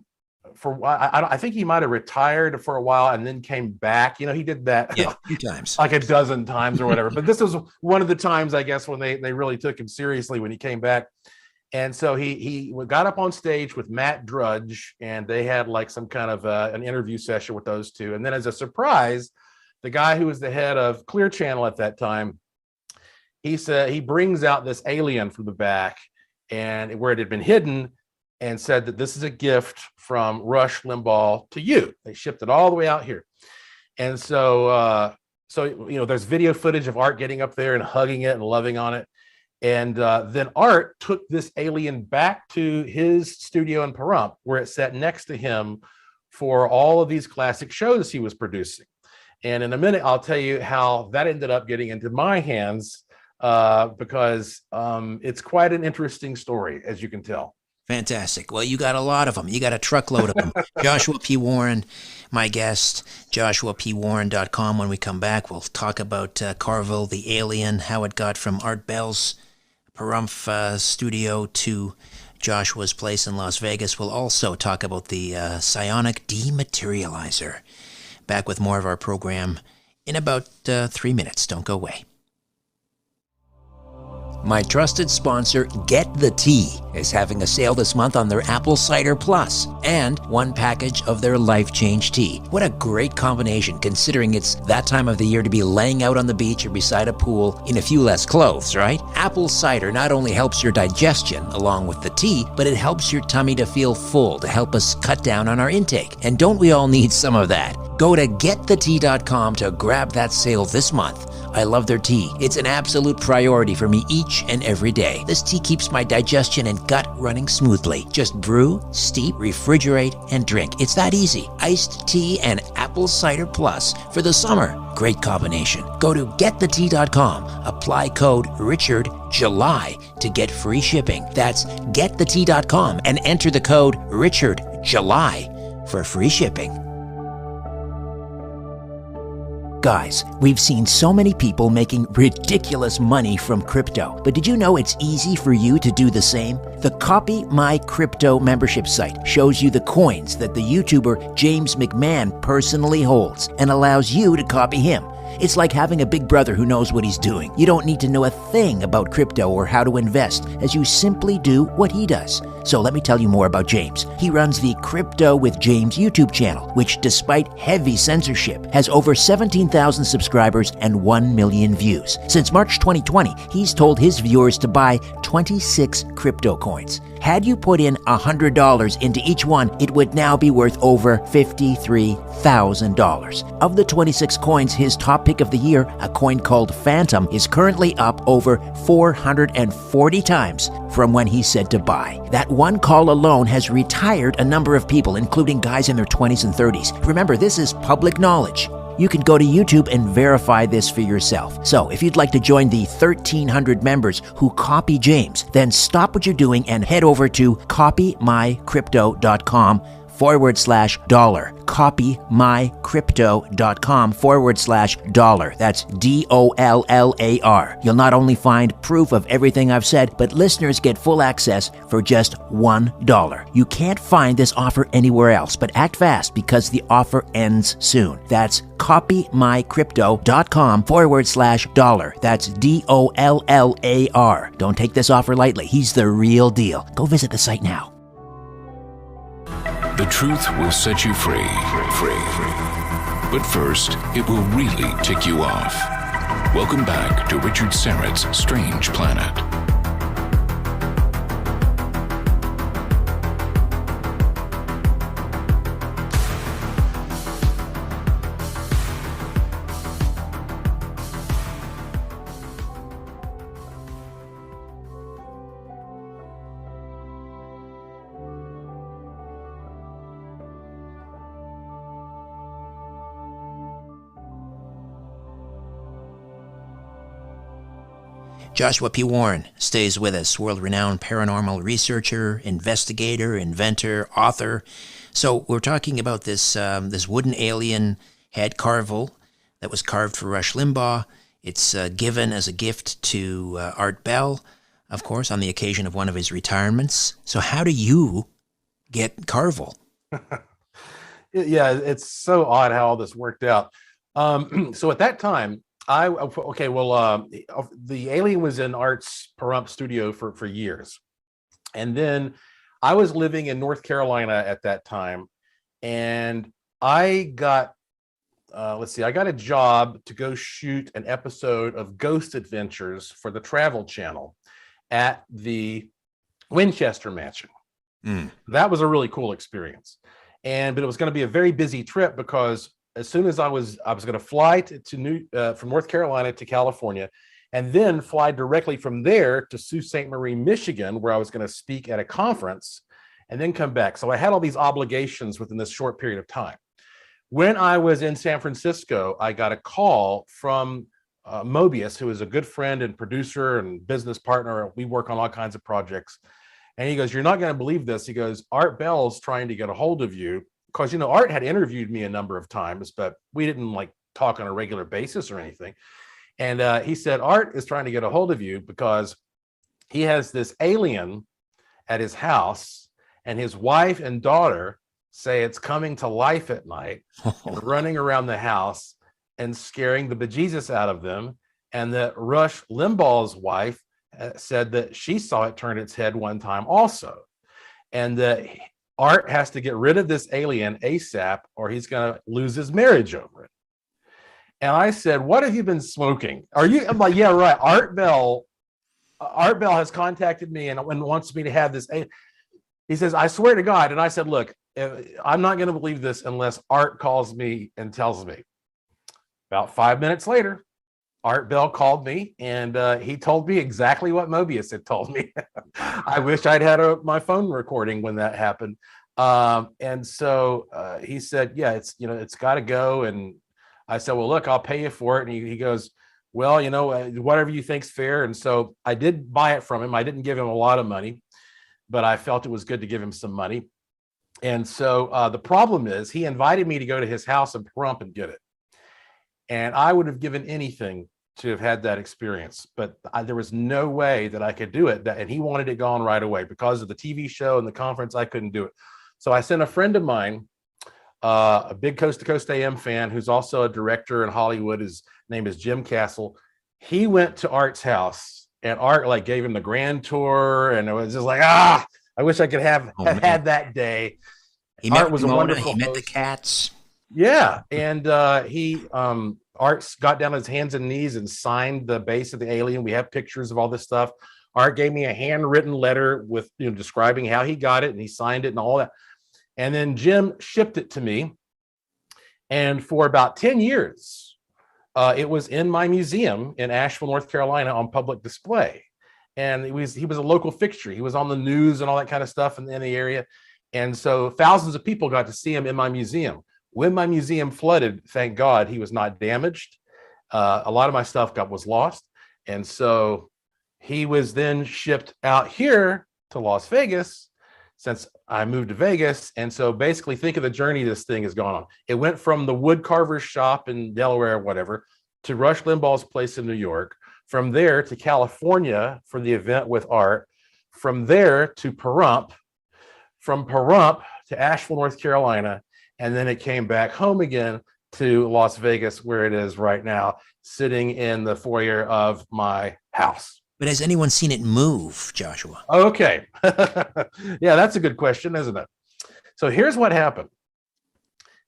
Speaker 3: think he might have retired for a while and then came back. He did that
Speaker 2: a few times,
Speaker 3: like a dozen times or whatever. But this was one of the times, I guess, when they really took him seriously when he came back. And so he got up on stage with Matt Drudge, and they had like some kind of an interview session with those two. And then, as a surprise, the guy who was the head of Clear Channel at that time, he brings out this alien from the back, and where it had been hidden, and said that this is a gift from Rush Limbaugh to you. They shipped it all the way out here. And so, there's video footage of Art getting up there and hugging it and loving on it. And then Art took this alien back to his studio in Pahrump, where it sat next to him for all of these classic shows he was producing. And in a minute, I'll tell you how that ended up getting into my hands, because it's quite an interesting story, as you can tell.
Speaker 2: Fantastic. Well, you got a lot of them. You got a truckload of them. Joshua P. Warren, my guest, joshuapwarren.com. When we come back, we'll talk about Carville the alien, how it got from Art Bell's Pahrump studio to Joshua's place in Las Vegas. We'll also talk about the psionic dematerializer. Back with more of our program in about 3 minutes. Don't go away. My trusted sponsor, Get the Tea. is having a sale this month on their Apple Cider Plus and one package of their Life Change tea. What a great combination, considering it's that time of the year to be laying out on the beach or beside a pool in a few less clothes, right? Apple cider not only helps your digestion along with the tea, but it helps your tummy to feel full, to help us cut down on our intake. And don't we all need some of that? Go to getthetea.com to grab that sale this month. I love their tea. It's an absolute priority for me each and every day. This tea keeps my digestion and gut running smoothly. Just brew, steep, refrigerate, and drink. It's that easy. Iced tea and Apple Cider Plus for the summer. Great combination. Go to getthetea.com. Apply code RICHARDJULY to get free shipping. That's getthetea.com and enter the code RICHARDJULY for free shipping. Guys, we've seen so many people making ridiculous money from crypto, but did you know it's easy for you to do the same? The Copy My Crypto membership site shows you the coins that the YouTuber James McMahon personally holds and allows you to copy him. It's like having a big brother who knows what he's doing. You don't need to know a thing about crypto or how to invest, as you simply do what he does. So let me tell you more about James. He runs the Crypto with James YouTube channel, which despite heavy censorship, has over 17,000 subscribers and 1 million views. Since March 2020, he's told his viewers to buy 26 crypto coins. Had you put in $100 into each one, it would now be worth over $53,000. Of the 26 coins, his top pick of the year, a coin called Phantom, is currently up over 440 times from when he said to buy. That one call alone has retired a number of people, including guys in their 20s and 30s. Remember, this is public knowledge. You can go to YouTube and verify this for yourself. So if you'd like to join the 1,300 members who copy James, then stop what you're doing and head over to copymycrypto.com/dollar. Copymycrypto.com/dollar. That's DOLLAR. You'll not only find proof of everything I've said, but listeners get full access for just $1. You can't find this offer anywhere else, but act fast because the offer ends soon. That's copymycrypto.com/dollar. That's DOLLAR. Don't take this offer lightly. He's the real deal. Go visit the site now.
Speaker 1: The truth will set you free. But first, it will really tick you off. Welcome back to Richard Syrett's Strange Planet.
Speaker 2: Joshua P. Warren stays with us, world-renowned paranormal researcher, investigator, inventor, author. So we're talking about this wooden alien head carvel that was carved for Rush Limbaugh. It's given as a gift to Art Bell, of course, on the occasion of one of his retirements. So how do you get carvel?
Speaker 3: Yeah, it's so odd how all this worked out. So at that time, the alien was in Art's Pahrump studio for years. And then I was living in North Carolina at that time, and I got, I got a job to go shoot an episode of Ghost Adventures for the Travel Channel at the Winchester Mansion. That was a really cool experience. But it was going to be a very busy trip because as soon as I was going to fly from North Carolina to California, and then fly directly from there to Sault Ste. Marie, Michigan, where I was going to speak at a conference, and then come back. So I had all these obligations within this short period of time. When I was in San Francisco, I got a call from Mobius, who is a good friend and producer and business partner. We work on all kinds of projects. And he goes, "You're not going to believe this." He goes, "Art Bell's trying to get a hold of you." Because, Art had interviewed me a number of times, but we didn't talk on a regular basis or anything. And he said, "Art is trying to get a hold of you because he has this alien at his house, and his wife and daughter say it's coming to life at night and running around the house and scaring the bejesus out of them. And that Rush Limbaugh's wife said that she saw it turn its head one time also, and that Art has to get rid of this alien ASAP or he's going to lose his marriage over it. And I said, what have you been smoking? I'm like, yeah, right. Art Bell has contacted me and wants me to have this. He says, I swear to God. And I said, look, I'm not going to believe this unless Art calls me and tells me. About 5 minutes later, Art Bell called me and he told me exactly what Mobius had told me. I wish I'd had my phone recording when that happened. And so he said, yeah, it's got to go. And I said, well, look, I'll pay you for it. And he goes, well, whatever you think's fair. And so I did buy it from him. I didn't give him a lot of money, but I felt it was good to give him some money. And so the problem is he invited me to go to his house in Pahrump and get it. And I would have given anything to have had that experience, but there was no way that I could do it. And he wanted it gone right away because of the TV show and the conference. I couldn't do it. So I sent a friend of mine, a big Coast to Coast AM fan, who's also a director in Hollywood. His name is Jim Castle. He went to Art's house and Art gave him the grand tour. And it was just like, I wish I could have had that day.
Speaker 2: Art was a wonderful host. He met the cats.
Speaker 3: Yeah. And Art got down on his hands and knees and signed the base of the alien. We have pictures of all this stuff. Art gave me a handwritten letter with describing how he got it, and he signed it and all that. And then Jim shipped it to me. And for about 10 years, it was in my museum in Asheville, North Carolina on public display. And he was a local fixture. He was on the news and all that kind of stuff in the area. And so thousands of people got to see him in my museum. When my museum flooded, thank God he was not damaged. A lot of my stuff was lost. And so he was then shipped out here to Las Vegas since I moved to Vegas. And so basically think of the journey this thing has gone on. It went from the wood carver's shop in Delaware or whatever to Rush Limbaugh's place in New York. From there to California for the event with Art. From there to Pahrump. From Pahrump to Asheville, North Carolina. And then it came back home again to Las Vegas, where it is right now, sitting in the foyer of my house.
Speaker 2: But has anyone seen it move, Joshua?
Speaker 3: Okay. Yeah, that's a good question, isn't it? So here's what happened.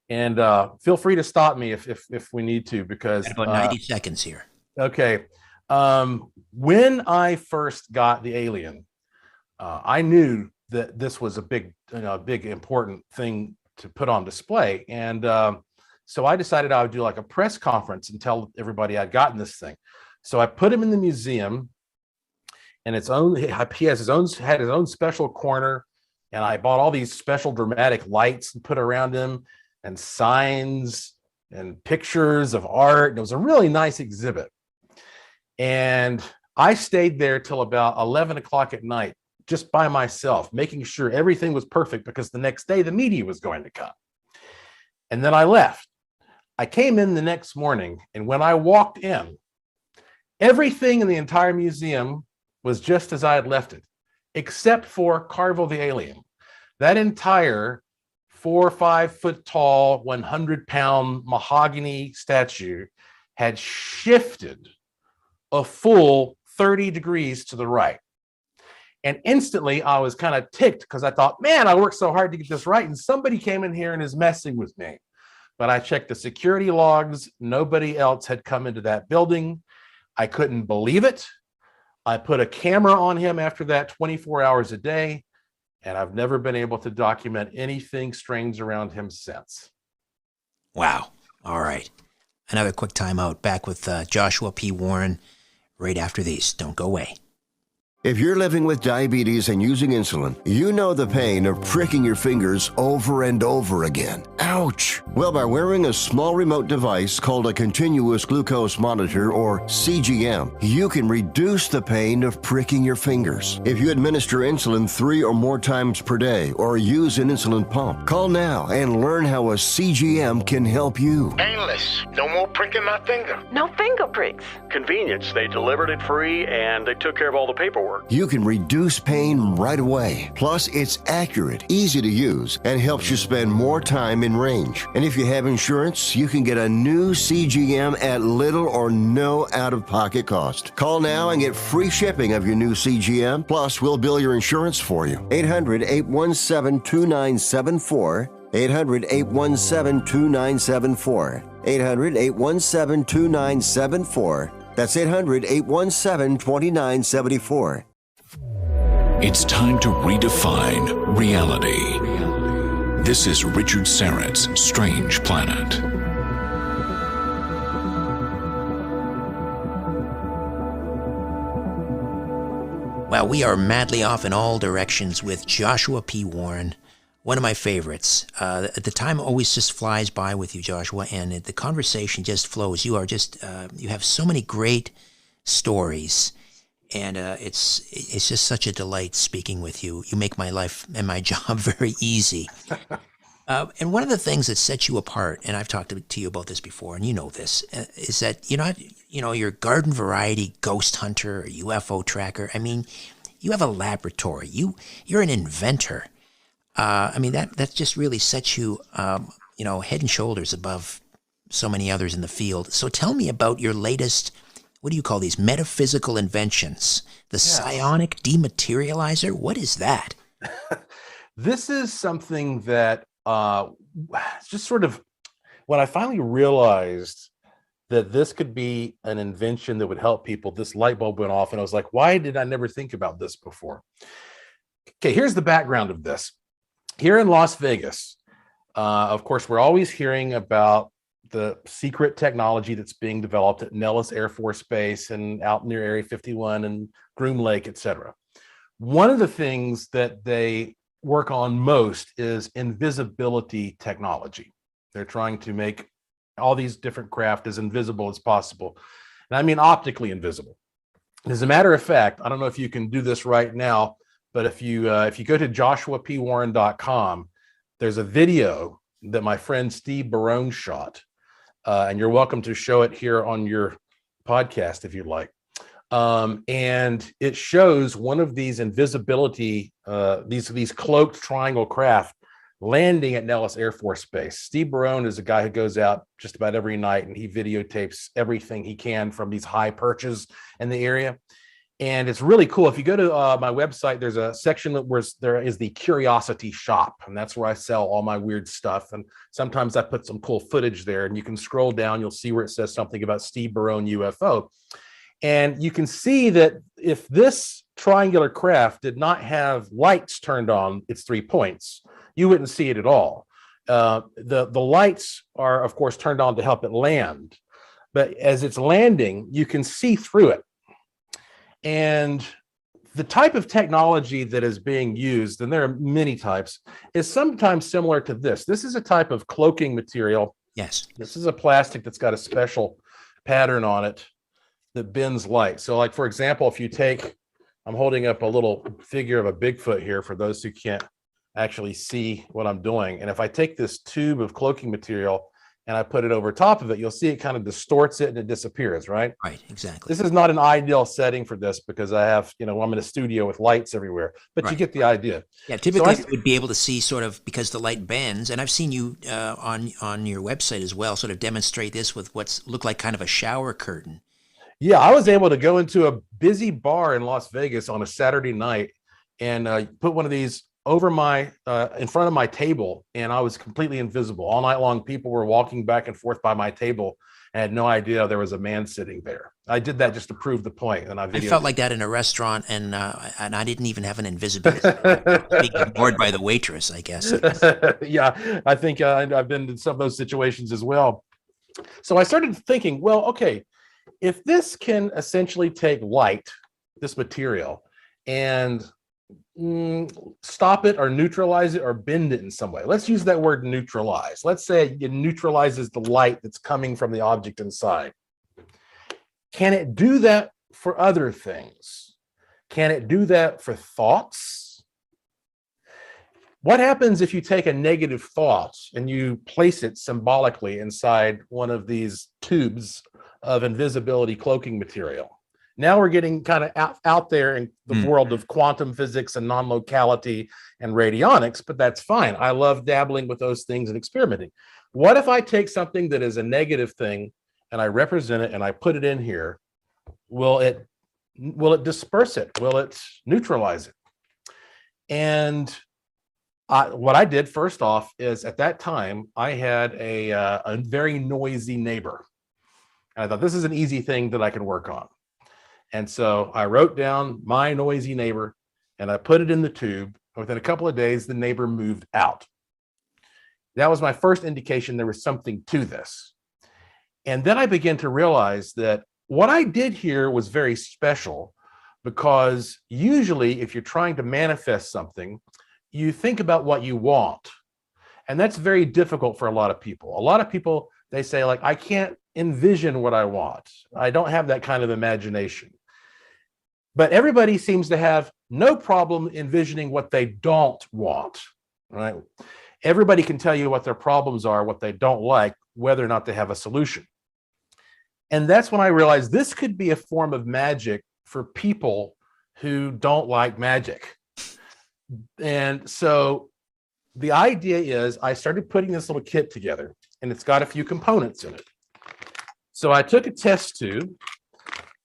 Speaker 3: And feel free to stop me if we need to, because
Speaker 2: about 90 seconds here.
Speaker 3: Okay. When I first got the alien, I knew that this was a big important thing to put on display. And so I decided I would do a press conference and tell everybody I'd gotten this thing. So I put him in the museum, and he had his own special corner. And I bought all these special dramatic lights and put around him, and signs and pictures of Art. And it was a really nice exhibit. And I stayed there till about 11 o'clock at night, just by myself, making sure everything was perfect, because the next day the media was going to come. And then I left. I came in the next morning, and when I walked in, everything in the entire museum was just as I had left it, except for Carvel the alien. That entire 4 or 5 foot tall, 100-pound mahogany statue had shifted a full 30 degrees to the right. And instantly I was kind of ticked, because I thought, man, I worked so hard to get this right, and somebody came in here and is messing with me. But I checked the security logs. Nobody else had come into that building. I couldn't believe it. I put a camera on him after that 24 hours a day, and I've never been able to document anything strange around him since.
Speaker 2: Wow. All right. Another quick timeout. Back with Joshua P. Warren right after these. Don't go away.
Speaker 5: If you're living with diabetes and using insulin, you know the pain of pricking your fingers over and over again. Ouch! Well, by wearing a small remote device called a continuous glucose monitor, or CGM, you can reduce the pain of pricking your fingers. If you administer insulin 3 or more times per day or use an insulin pump, call now and learn how a CGM can help you.
Speaker 7: Painless. No more pricking my finger.
Speaker 8: No finger pricks.
Speaker 9: Convenience. They delivered it free and they took care of all the paperwork.
Speaker 5: You can reduce pain right away. Plus, it's accurate, easy to use, and helps you spend more time in range. And if you have insurance, you can get a new CGM at little or no out-of-pocket cost. Call now and get free shipping of your new CGM. Plus, we'll bill your insurance for you. 800-817-2974. 800-817-2974. 800-817-2974. That's 800-817-2974.
Speaker 1: It's time to redefine reality. This is Richard Syrett's Strange Planet.
Speaker 2: Well, we are madly off in all directions with Joshua P. Warren, one of my favorites. The time always just flies by with you, Joshua, and the conversation just flows. You are just, you have so many great stories, and it's just such a delight speaking with you. You make my life and my job very easy. And one of the things that sets you apart, and I've talked to you about this before, and you know this, is that you're garden variety ghost hunter or UFO tracker. I mean, you have a laboratory. You're an inventor. That just really sets you, head and shoulders above so many others in the field. So tell me about your latest, what do you call these, metaphysical inventions? The psionic dematerializer? What is that?
Speaker 3: This is something that just sort of, when I finally realized that this could be an invention that would help people, this light bulb went off and I was like, why did I never think about this before? Okay, here's the background of this. Here in Las Vegas, of course, we're always hearing about the secret technology that's being developed at Nellis Air Force Base and out near Area 51 and Groom Lake, etc. One of the things that they work on most is invisibility technology. They're trying to make all these different craft as invisible as possible. And I mean optically invisible. As a matter of fact, I don't know if you can do this right now, but if you go to joshuapwarren.com, there's a video that my friend Steve Barone shot, and you're welcome to show it here on your podcast if you'd like. And it shows one of these invisibility, these cloaked triangle craft landing at Nellis Air Force Base. Steve Barone is a guy who goes out just about every night and he videotapes everything he can from these high perches in the area. And it's really cool. If you go to my website, there's a section where there is the Curiosity Shop, and that's where I sell all my weird stuff. And sometimes I put some cool footage there, and you can scroll down. You'll see where it says something about Steve Barone UFO. And you can see that if this triangular craft did not have lights turned on its 3 points, you wouldn't see it at all. The lights are, of course, turned on to help it land. But as it's landing, you can see through it. And the type of technology that is being used, and there are many types, is sometimes similar to this. This is a type of cloaking material.
Speaker 2: Yes.
Speaker 3: This is a plastic that's got a special pattern on it that bends light. So like, for example, if you take, I'm holding up a little figure of a Bigfoot here for those who can't actually see what I'm doing. And if I take this tube of cloaking material and I put it over top of it, you'll see it kind of distorts it and it disappears, right?
Speaker 2: Right, exactly.
Speaker 3: This is not an ideal setting for this because I have, I'm in a studio with lights everywhere, but
Speaker 2: right.
Speaker 3: You get the idea.
Speaker 2: Yeah, typically you would be able to see sort of, because the light bends, and I've seen you on your website as well, sort of demonstrate this with what's looked like kind of a shower curtain.
Speaker 3: Yeah, I was able to go into a busy bar in Las Vegas on a Saturday night and put one of these over my in front of my table, and I was completely invisible all night long. People were walking back and forth by my table and had no idea there was a man sitting there. I did that just to prove the point, and I
Speaker 2: felt like that in a restaurant, and I didn't even have an invisibility. Being ignored by the waitress, I guess.
Speaker 3: Yeah, I think I've been in some of those situations as well. So I started thinking, well, okay, if this can essentially take light, this material, and stop it or neutralize it or bend it in some way. Let's use that word neutralize. Let's say it neutralizes the light that's coming from the object inside. Can it do that for other things? Can it do that for thoughts? What happens if you take a negative thought and you place it symbolically inside one of these tubes of invisibility cloaking material? Now we're getting kind of out there in the world of quantum physics and non-locality and radionics, but that's fine. I love dabbling with those things and experimenting. What if I take something that is a negative thing and I represent it and I put it in here? Will it disperse it? Will it neutralize it? And what I did first off is, at that time, I had a very noisy neighbor. And I thought, this is an easy thing that I can work on. And so I wrote down my noisy neighbor and I put it in the tube. Within a couple of days, the neighbor moved out. That was my first indication there was something to this. And then I began to realize that what I did here was very special, because usually if you're trying to manifest something, you think about what you want. And that's very difficult for a lot of people. A lot of people, they say, like, I can't envision what I want. I don't have that kind of imagination. But everybody seems to have no problem envisioning what they don't want, right? Everybody can tell you what their problems are, what they don't like, whether or not they have a solution. And that's when I realized this could be a form of magic for people who don't like magic. And so the idea is, I started putting this little kit together, and it's got a few components in it. So I took a test tube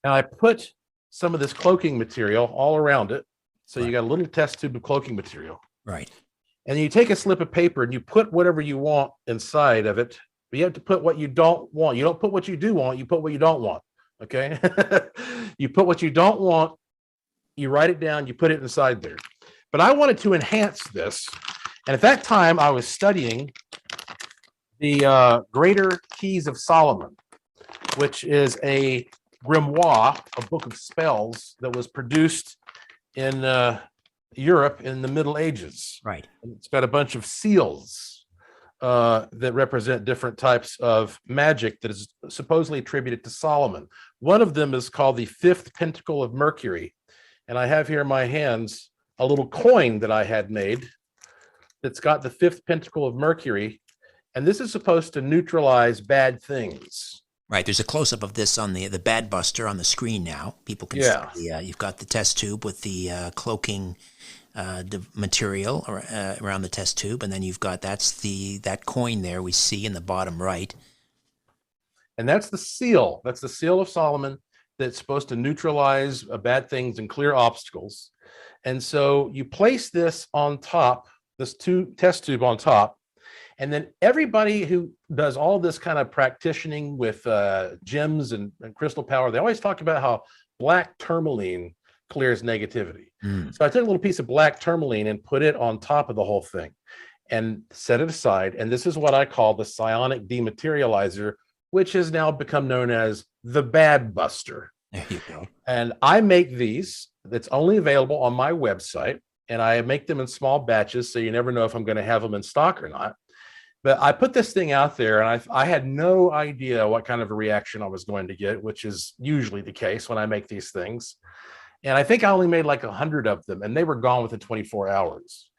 Speaker 3: and I put some of this cloaking material all around it. So you got a little test tube of cloaking material.
Speaker 2: Right.
Speaker 3: And you take a slip of paper and you put whatever you want inside of it. But you have to put what you don't want. You don't put what you do want, you put what you don't want. Okay. You put what you don't want, you write it down, you put it inside there. But I wanted to enhance this. And at that time, I was studying the Greater Keys of Solomon, which is a grimoire, a book of spells that was produced in Europe in the Middle Ages.
Speaker 2: Right.
Speaker 3: And it's got a bunch of seals that represent different types of magic that is supposedly attributed to Solomon. One of them is called the Fifth Pentacle of Mercury. And I have here in my hands a little coin that I had made that's got the Fifth Pentacle of Mercury. And this is supposed to neutralize bad things.
Speaker 2: Right. There's a close-up of this on the Bad Buster on the screen now. People can see you've got the test tube with the cloaking material around the test tube, and then you've got that coin there we see in the bottom right.
Speaker 3: And that's the seal. That's the seal of Solomon that's supposed to neutralize bad things and clear obstacles. And so you place this on top, this test tube on top, and then everybody who does all this kind of practicing with gems and crystal power, they always talk about how black tourmaline clears negativity. So I took a little piece of black tourmaline and put it on top of the whole thing and set it aside. And this is what I call the psionic dematerializer, which has now become known as the Bad Buster.
Speaker 2: There you go.
Speaker 3: And I make these. That's only available on my website. And I make them in small batches, so you never know if I'm going to have them in stock or not. But I put this thing out there, and I had no idea what kind of a reaction I was going to get, which is usually the case when I make these things. And I think I only made like 100 of them, and they were gone within 24 hours.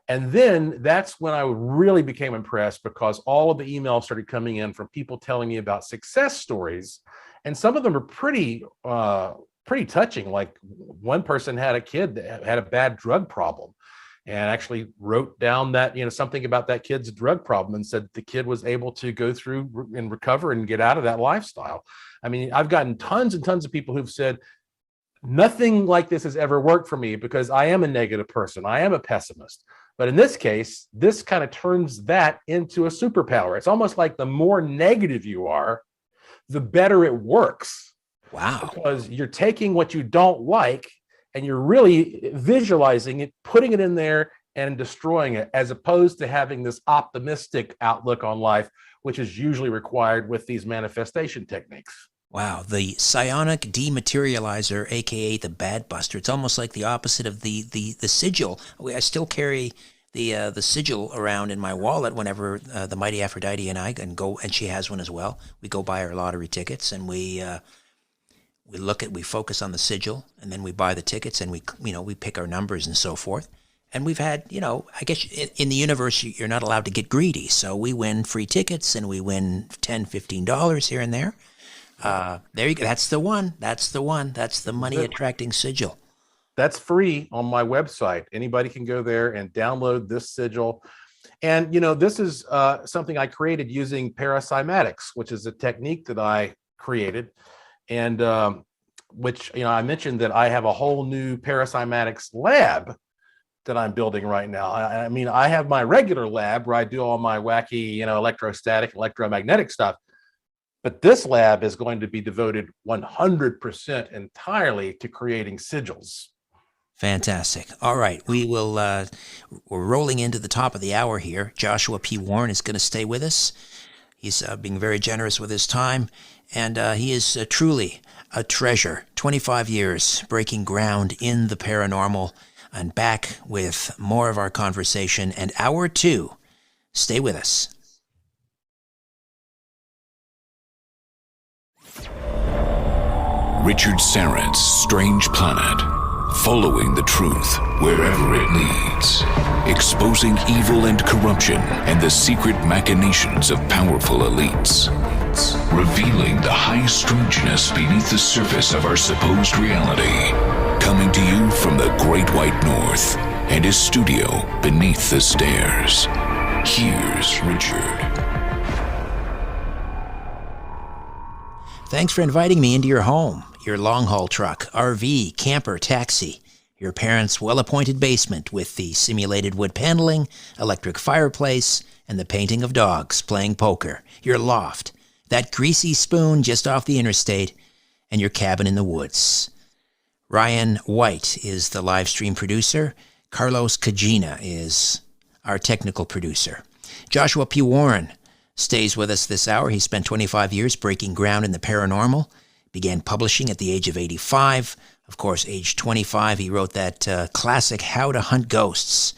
Speaker 3: And then that's when I really became impressed, because all of the emails started coming in from people telling me about success stories. And some of them are pretty touching. Like, one person had a kid that had a bad drug problem, and actually wrote down that, something about that kid's drug problem, and said the kid was able to go through and recover and get out of that lifestyle. I mean, I've gotten tons and tons of people who've said, nothing like this has ever worked for me because I am a negative person. I am a pessimist. But in this case, this kind of turns that into a superpower. It's almost like the more negative you are, the better it works.
Speaker 2: Wow.
Speaker 3: Because you're taking what you don't like and you're really visualizing it, putting it in there and destroying it, as opposed to having this optimistic outlook on life, which is usually required with these manifestation techniques.
Speaker 2: Wow, the psionic dematerializer, aka the Bad Buster. It's almost like the opposite of the sigil. I still carry the sigil around in my wallet whenever the mighty Aphrodite and I can go, and she has one as well. We go buy our lottery tickets, and we focus on the sigil, and then we buy the tickets, and we pick our numbers and so forth. And we've had, I guess in the universe, you're not allowed to get greedy. So we win free tickets and we win $10, $15 here and there. There you go. That's the one. That's the one. That's the money attracting sigil.
Speaker 3: That's free on my website. Anybody can go there and download this sigil. And, this is something I created using paracymatics, which is a technique that I created. And which, I mentioned that I have a whole new paracymatics lab that I'm building right now. I mean, I have my regular lab where I do all my wacky, electrostatic, electromagnetic stuff. But this lab is going to be devoted 100% entirely to creating sigils.
Speaker 2: Fantastic. All right. We're rolling into the top of the hour here. Joshua P. Warren is going to stay with us. He's being very generous with his time, and he is truly a treasure. 25 years breaking ground in the paranormal, and back with more of our conversation and hour 2. Stay with us.
Speaker 1: Richard Syrett's Strange Planet. Following the truth wherever it leads. Exposing evil and corruption and the secret machinations of powerful elites. Revealing the high strangeness beneath the surface of our supposed reality. Coming to you from the Great White North and his studio beneath the stairs. Here's Richard.
Speaker 2: Thanks for inviting me into your home, your long-haul truck, RV, camper, taxi, your parents' well-appointed basement with the simulated wood paneling, electric fireplace, and the painting of dogs playing poker, your loft, that greasy spoon just off the interstate, and your cabin in the woods. Ryan White is the live stream producer. Carlos Kajina is our technical producer. Joshua P. Warren stays with us this hour. He spent 25 years breaking ground in the paranormal. Began publishing at the age of 85. Of course, age 25, he wrote that classic How to Hunt Ghosts.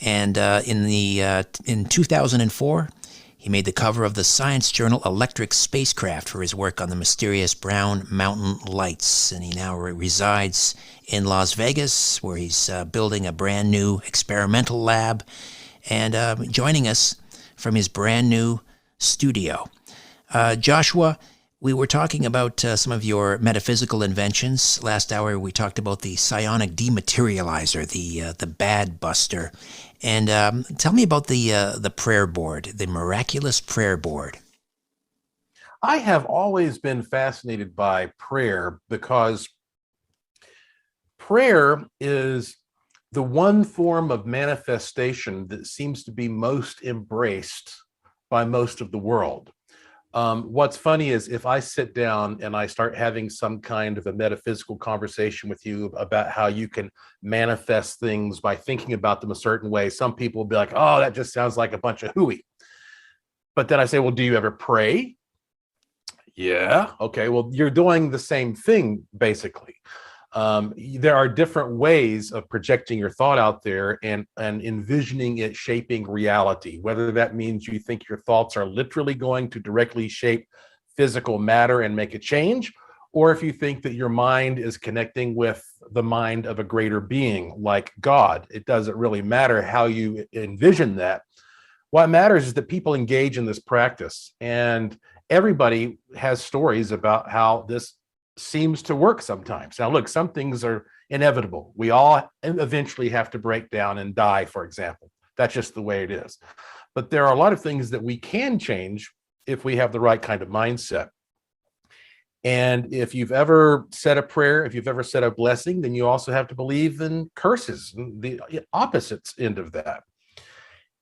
Speaker 2: And in 2004, he made the cover of the science journal Electric Spacecraft for his work on the mysterious Brown Mountain Lights. And he now resides in Las Vegas, where he's building a brand new experimental lab and joining us from his brand new studio. Joshua, we were talking about some of your metaphysical inventions. Last hour, we talked about the psionic dematerializer, the bad buster. And tell me about the prayer board, the miraculous prayer board.
Speaker 3: I have always been fascinated by prayer because prayer is the one form of manifestation that seems to be most embraced by most of the world. What's funny is if I sit down and I start having some kind of a metaphysical conversation with you about how you can manifest things by thinking about them a certain way, some people will be like, oh, that just sounds like a bunch of hooey. But then I say, well, do you ever pray? Yeah. Okay. Well, you're doing the same thing, basically. There are different ways of projecting your thought out there and envisioning it shaping reality, whether that means you think your thoughts are literally going to directly shape physical matter and make a change, or if you think that your mind is connecting with the mind of a greater being like God. It doesn't really matter how you envision that. What matters is that people engage in this practice, and everybody has stories about how this seems to work sometimes. Now, look, some things are inevitable. We all eventually have to break down and die, for example. That's just the way it is. But there are a lot of things that we can change if we have the right kind of mindset. And if you've ever said a prayer, if you've ever said a blessing, then you also have to believe in curses, the opposite end of that.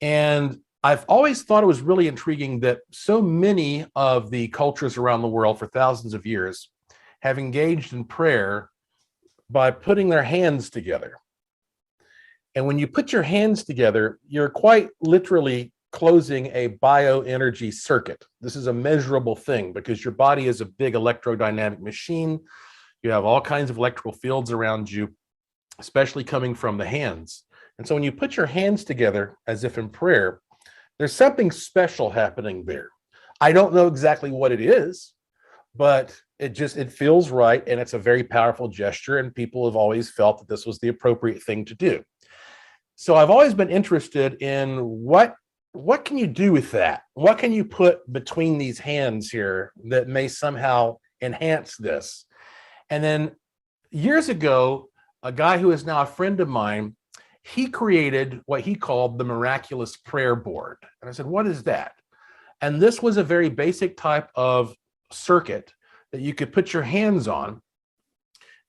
Speaker 3: And I've always thought it was really intriguing that so many of the cultures around the world for thousands of years have engaged in prayer by putting their hands together. And when you put your hands together, you're quite literally closing a bioenergy circuit. This is a measurable thing because your body is a big electrodynamic machine. You have all kinds of electrical fields around you, especially coming from the hands. And so when you put your hands together, as if in prayer, there's something special happening there. I don't know exactly what it is, but it feels right, and it's a very powerful gesture, and people have always felt that this was the appropriate thing to do. So I've always been interested in what can you do with that? What can you put between these hands here that may somehow enhance this? And then years ago, a guy who is now a friend of mine, he created what he called the miraculous prayer board. And I said, what is that? And this was a very basic type of circuit that you could put your hands on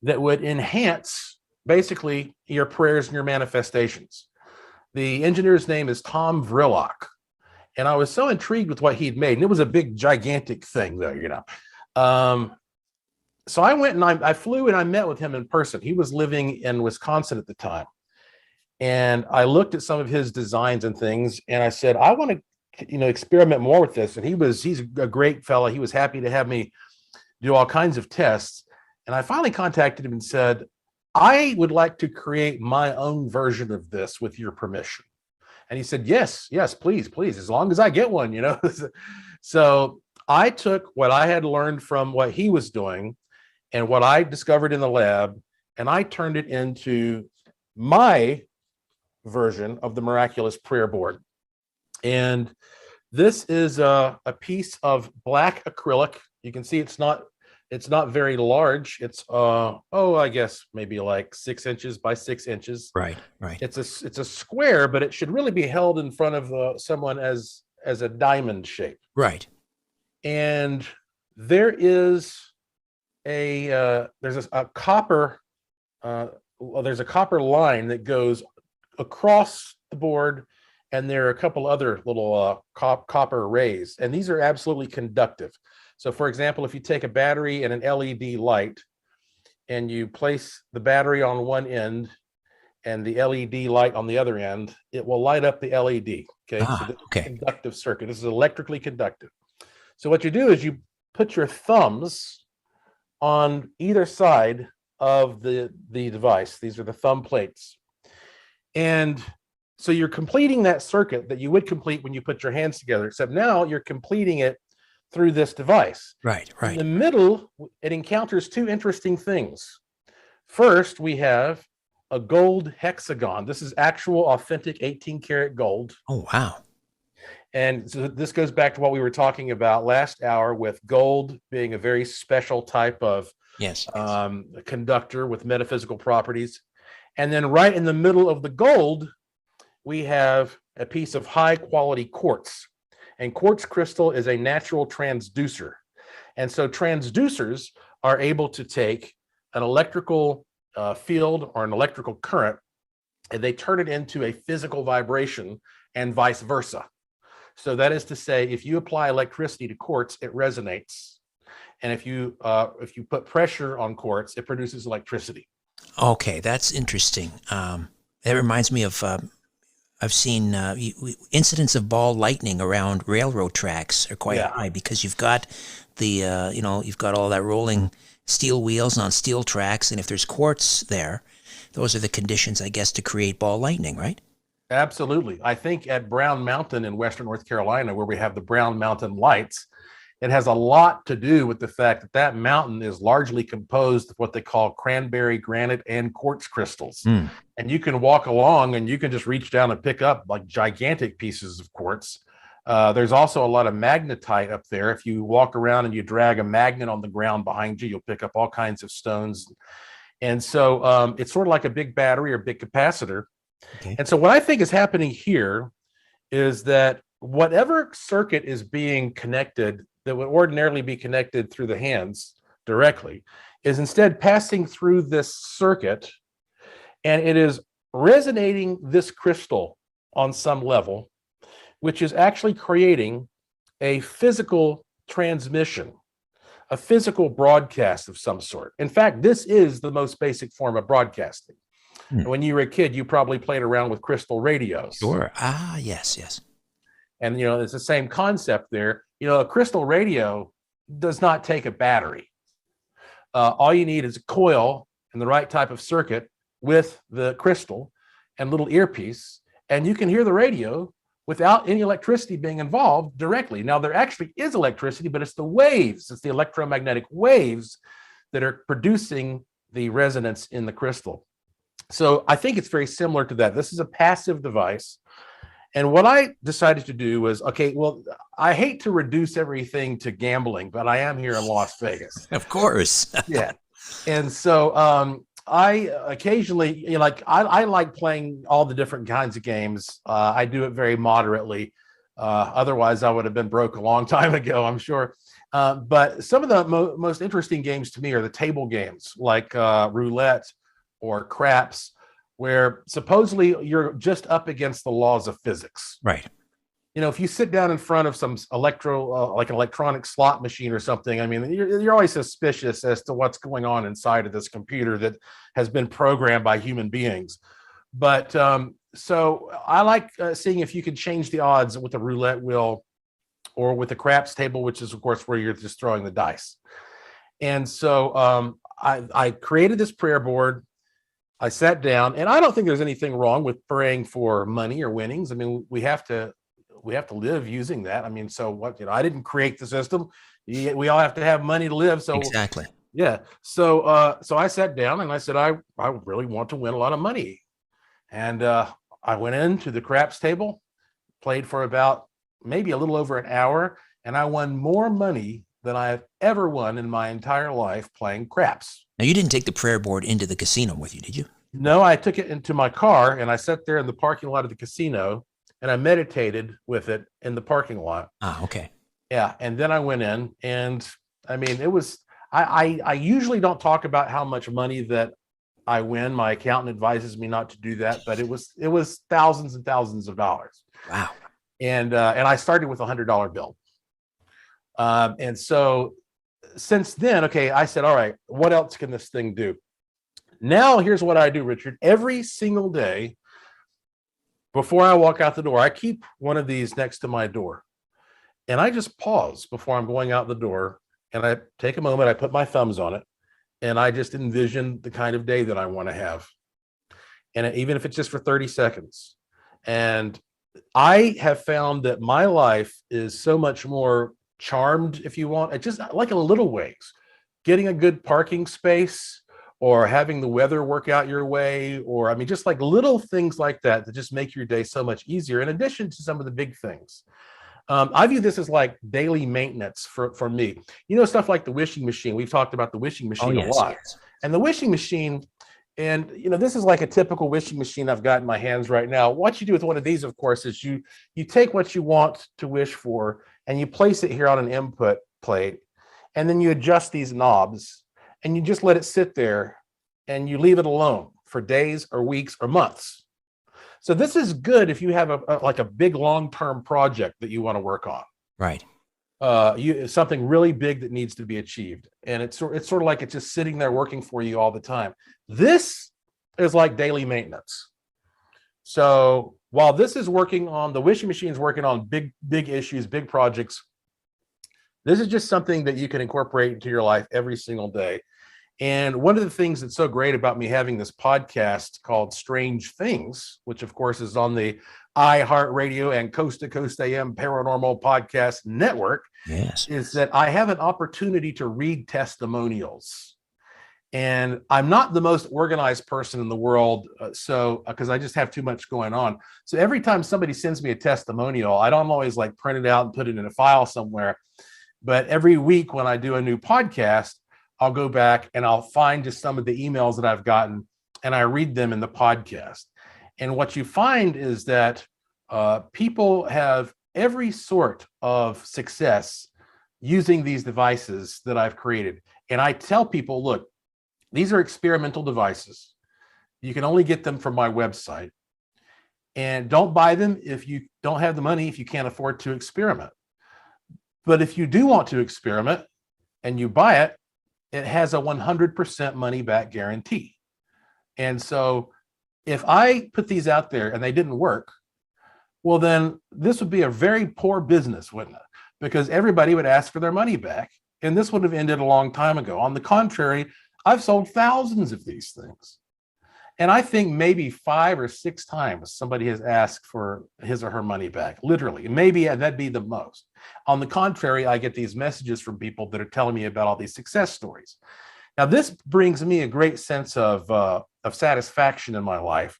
Speaker 3: that would enhance basically your prayers and your manifestations. The engineer's name is Tom Vrillock. And I was so intrigued with what he'd made. And it was a big, gigantic thing, though, you know. So I went and I flew and I met with him in person. He was living in Wisconsin at the time. And I looked at some of his designs and things, and I said, I want to, experiment more with this. And he's a great fella. He was happy to have me do all kinds of tests. And I finally contacted him and said, I would like to create my own version of this with your permission. And he said, yes, please, as long as I get one, So I took what I had learned from what he was doing and what I discovered in the lab, and I turned it into my version of the miraculous prayer board. And this is a piece of black acrylic. You can see it's not very large. It's I guess maybe like 6 inches by 6 inches.
Speaker 2: Right.
Speaker 3: It's a square, but it should really be held in front of someone as a diamond shape.
Speaker 2: Right.
Speaker 3: And there is there's a copper there's a copper line that goes across the board, and there are a couple other little copper rays, and these are absolutely conductive. So for example, if you take a battery and an LED light and you place the battery on one end and the LED light on the other end, it will light up the LED. Okay. So this is a conductive circuit. This is electrically conductive. So what you do is you put your thumbs on either side of the device. These are the thumb plates. And so you're completing that circuit that you would complete when you put your hands together, except now you're completing it through this device.
Speaker 2: Right.
Speaker 3: In the middle, it encounters two interesting things. First, we have a gold hexagon. This is actual authentic 18 karat gold.
Speaker 2: Oh, wow.
Speaker 3: And so this goes back to what we were talking about last hour with gold being a very special type of conductor with metaphysical properties. And then right in the middle of the gold, we have a piece of high quality quartz. And quartz crystal is a natural transducer. And so transducers are able to take an electrical field or an electrical current, and they turn it into a physical vibration and vice versa. So that is to say, if you apply electricity to quartz, it resonates. And if you put pressure on quartz, it produces electricity.
Speaker 2: Okay, that's interesting. That reminds me of I've seen incidents of ball lightning around railroad tracks are quite high because you've got you've got all that rolling steel wheels on steel tracks, and if there's quartz there, those are the conditions, I guess, to create ball lightning, right?
Speaker 3: Absolutely. I think at Brown Mountain in Western North Carolina, where we have the Brown Mountain lights, it has a lot to do with the fact that that mountain is largely composed of what they call cranberry, granite, and quartz crystals. And you can walk along and you can just reach down and pick up like gigantic pieces of quartz. There's also a lot of magnetite up there. If you walk around and you drag a magnet on the ground behind you, you'll pick up all kinds of stones. And so it's sort of like a big battery or big capacitor. Okay. And so what I think is happening here is that whatever circuit is being connected that would ordinarily be connected through the hands directly is instead passing through this circuit, and it is resonating this crystal on some level, which is actually creating a physical transmission, a physical broadcast of some sort. In fact, this is the most basic form of broadcasting. When you were a kid, you probably played around with crystal radios.
Speaker 2: Sure. Yes.
Speaker 3: And, it's the same concept there. A crystal radio does not take a battery. All you need is a coil and the right type of circuit with the crystal and little earpiece, and you can hear the radio without any electricity being involved directly. Now, there actually is electricity, but it's the waves, it's the electromagnetic waves that are producing the resonance in the crystal. So I think it's very similar to that. This is a passive device. And what I decided to do was, okay, well, I hate to reduce everything to gambling, but I am here in Las Vegas.
Speaker 2: Of course.
Speaker 3: Yeah. And so I occasionally, I like playing all the different kinds of games. I do it very moderately. Otherwise, I would have been broke a long time ago, I'm sure. But some of the most interesting games to me are the table games like roulette or craps, where supposedly you're just up against the laws of physics.
Speaker 2: Right.
Speaker 3: If you sit down in front of some like an electronic slot machine or something, I mean, you're always suspicious as to what's going on inside of this computer that has been programmed by human beings. But so I like seeing if you can change the odds with a roulette wheel or with a craps table, which is, of course, where you're just throwing the dice. And so I created this prayer board. I sat down, and I don't think there's anything wrong with praying for money or winnings. I mean, we have to live using that. I mean, so what, I didn't create the system. We all have to have money to live. So
Speaker 2: exactly.
Speaker 3: Yeah. So I sat down and I said, I really want to win a lot of money. And I went into the craps table, played for about maybe a little over an hour, and I won more money than I have ever won in my entire life playing craps.
Speaker 2: Now, you didn't take the prayer board into the casino with you, did you?
Speaker 3: No, I took it into my car and I sat there in the parking lot of the casino and I meditated with it in the parking lot.
Speaker 2: Ah, okay.
Speaker 3: Yeah. And then I went in, and I mean, it was, I usually don't talk about how much money that I win. My accountant advises me not to do that, but it was thousands and thousands of dollars.
Speaker 2: Wow.
Speaker 3: And I started with $100 bill. And so since then, okay, I said, all right, what else can this thing do? Now, here's what I do, Richard. Every single day before I walk out the door, I keep one of these next to my door. And I just pause before I'm going out the door. And I take a moment, I put my thumbs on it, and I just envision the kind of day that I want to have. And even if it's just for 30 seconds. And I have found that my life is so much more charmed, if you want, it's just like in little ways, getting a good parking space or having the weather work out your way, or I mean, just like little things like that just make your day so much easier, in addition to some of the big things. I view this as like daily maintenance for me. Stuff like the wishing machine. We've talked about the wishing machine a lot.
Speaker 2: Yes.
Speaker 3: And the wishing machine, and this is like a typical wishing machine I've got in my hands right now. What you do with one of these, of course, is you take what you want to wish for and you place it here on an input plate, and then you adjust these knobs and you just let it sit there and you leave it alone for days or weeks or months. So this is good if you have a big long-term project that you want to work on.
Speaker 2: Right.
Speaker 3: Something really big that needs to be achieved. And it's sort of like it's just sitting there working for you all the time. This is like daily maintenance. So while this is working on, the wishing machine is working on big issues, big projects, this is just something that you can incorporate into your life every single day. And one of the things that's so great about me having this podcast called Strange Things, which of course is on the iHeartRadio and Coast to Coast AM Paranormal Podcast Network,
Speaker 2: yes,
Speaker 3: is that I have an opportunity to read testimonials. And I'm not the most organized person in the world, because I just have too much going on. So every time somebody sends me a testimonial, I don't always like print it out and put it in a file somewhere. But every week when I do a new podcast, I'll go back and I'll find just some of the emails that I've gotten and I read them in the podcast. And what you find is that people have every sort of success using these devices that I've created. And I tell people, look, these are experimental devices. You can only get them from my website. And don't buy them if you don't have the money, if you can't afford to experiment. But if you do want to experiment and you buy it, it has a 100% money back guarantee. And so if I put these out there and they didn't work, well, then this would be a very poor business, wouldn't it? Because everybody would ask for their money back. And this would have ended a long time ago. On the contrary, I've sold thousands of these things. And I think maybe 5 or 6 times somebody has asked for his or her money back, literally. Maybe that'd be the most. On the contrary, I get these messages from people that are telling me about all these success stories. Now, this brings me a great sense of satisfaction in my life,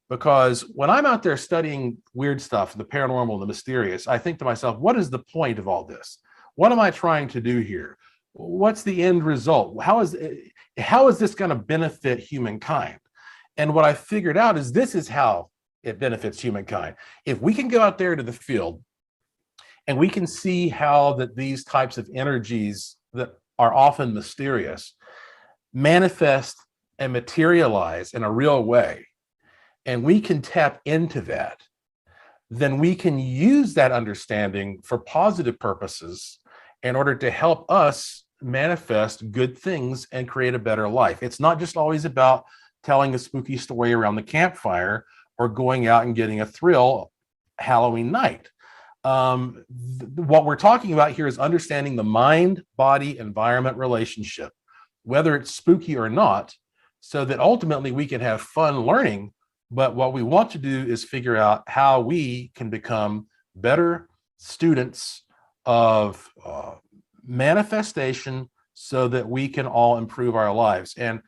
Speaker 3: because when I'm out there studying weird stuff, the paranormal, the mysterious, I think to myself, what is the point of all this? What am I trying to do here? What's the end result? How is this going to benefit humankind? And what I figured out is this is how it benefits humankind. If we can go out there to the field and we can see how that these types of energies that are often mysterious manifest and materialize in a real way, and we can tap into that, then we can use that understanding for positive purposes in order to help us manifest good things and create a better life. It's not just always about telling a spooky story around the campfire or going out and getting a thrill Halloween night. What we're talking about here is understanding the mind-body-environment relationship, whether it's spooky or not, so that ultimately we can have fun learning. But what we want to do is figure out how we can become better students of manifestation so that we can all improve our lives. And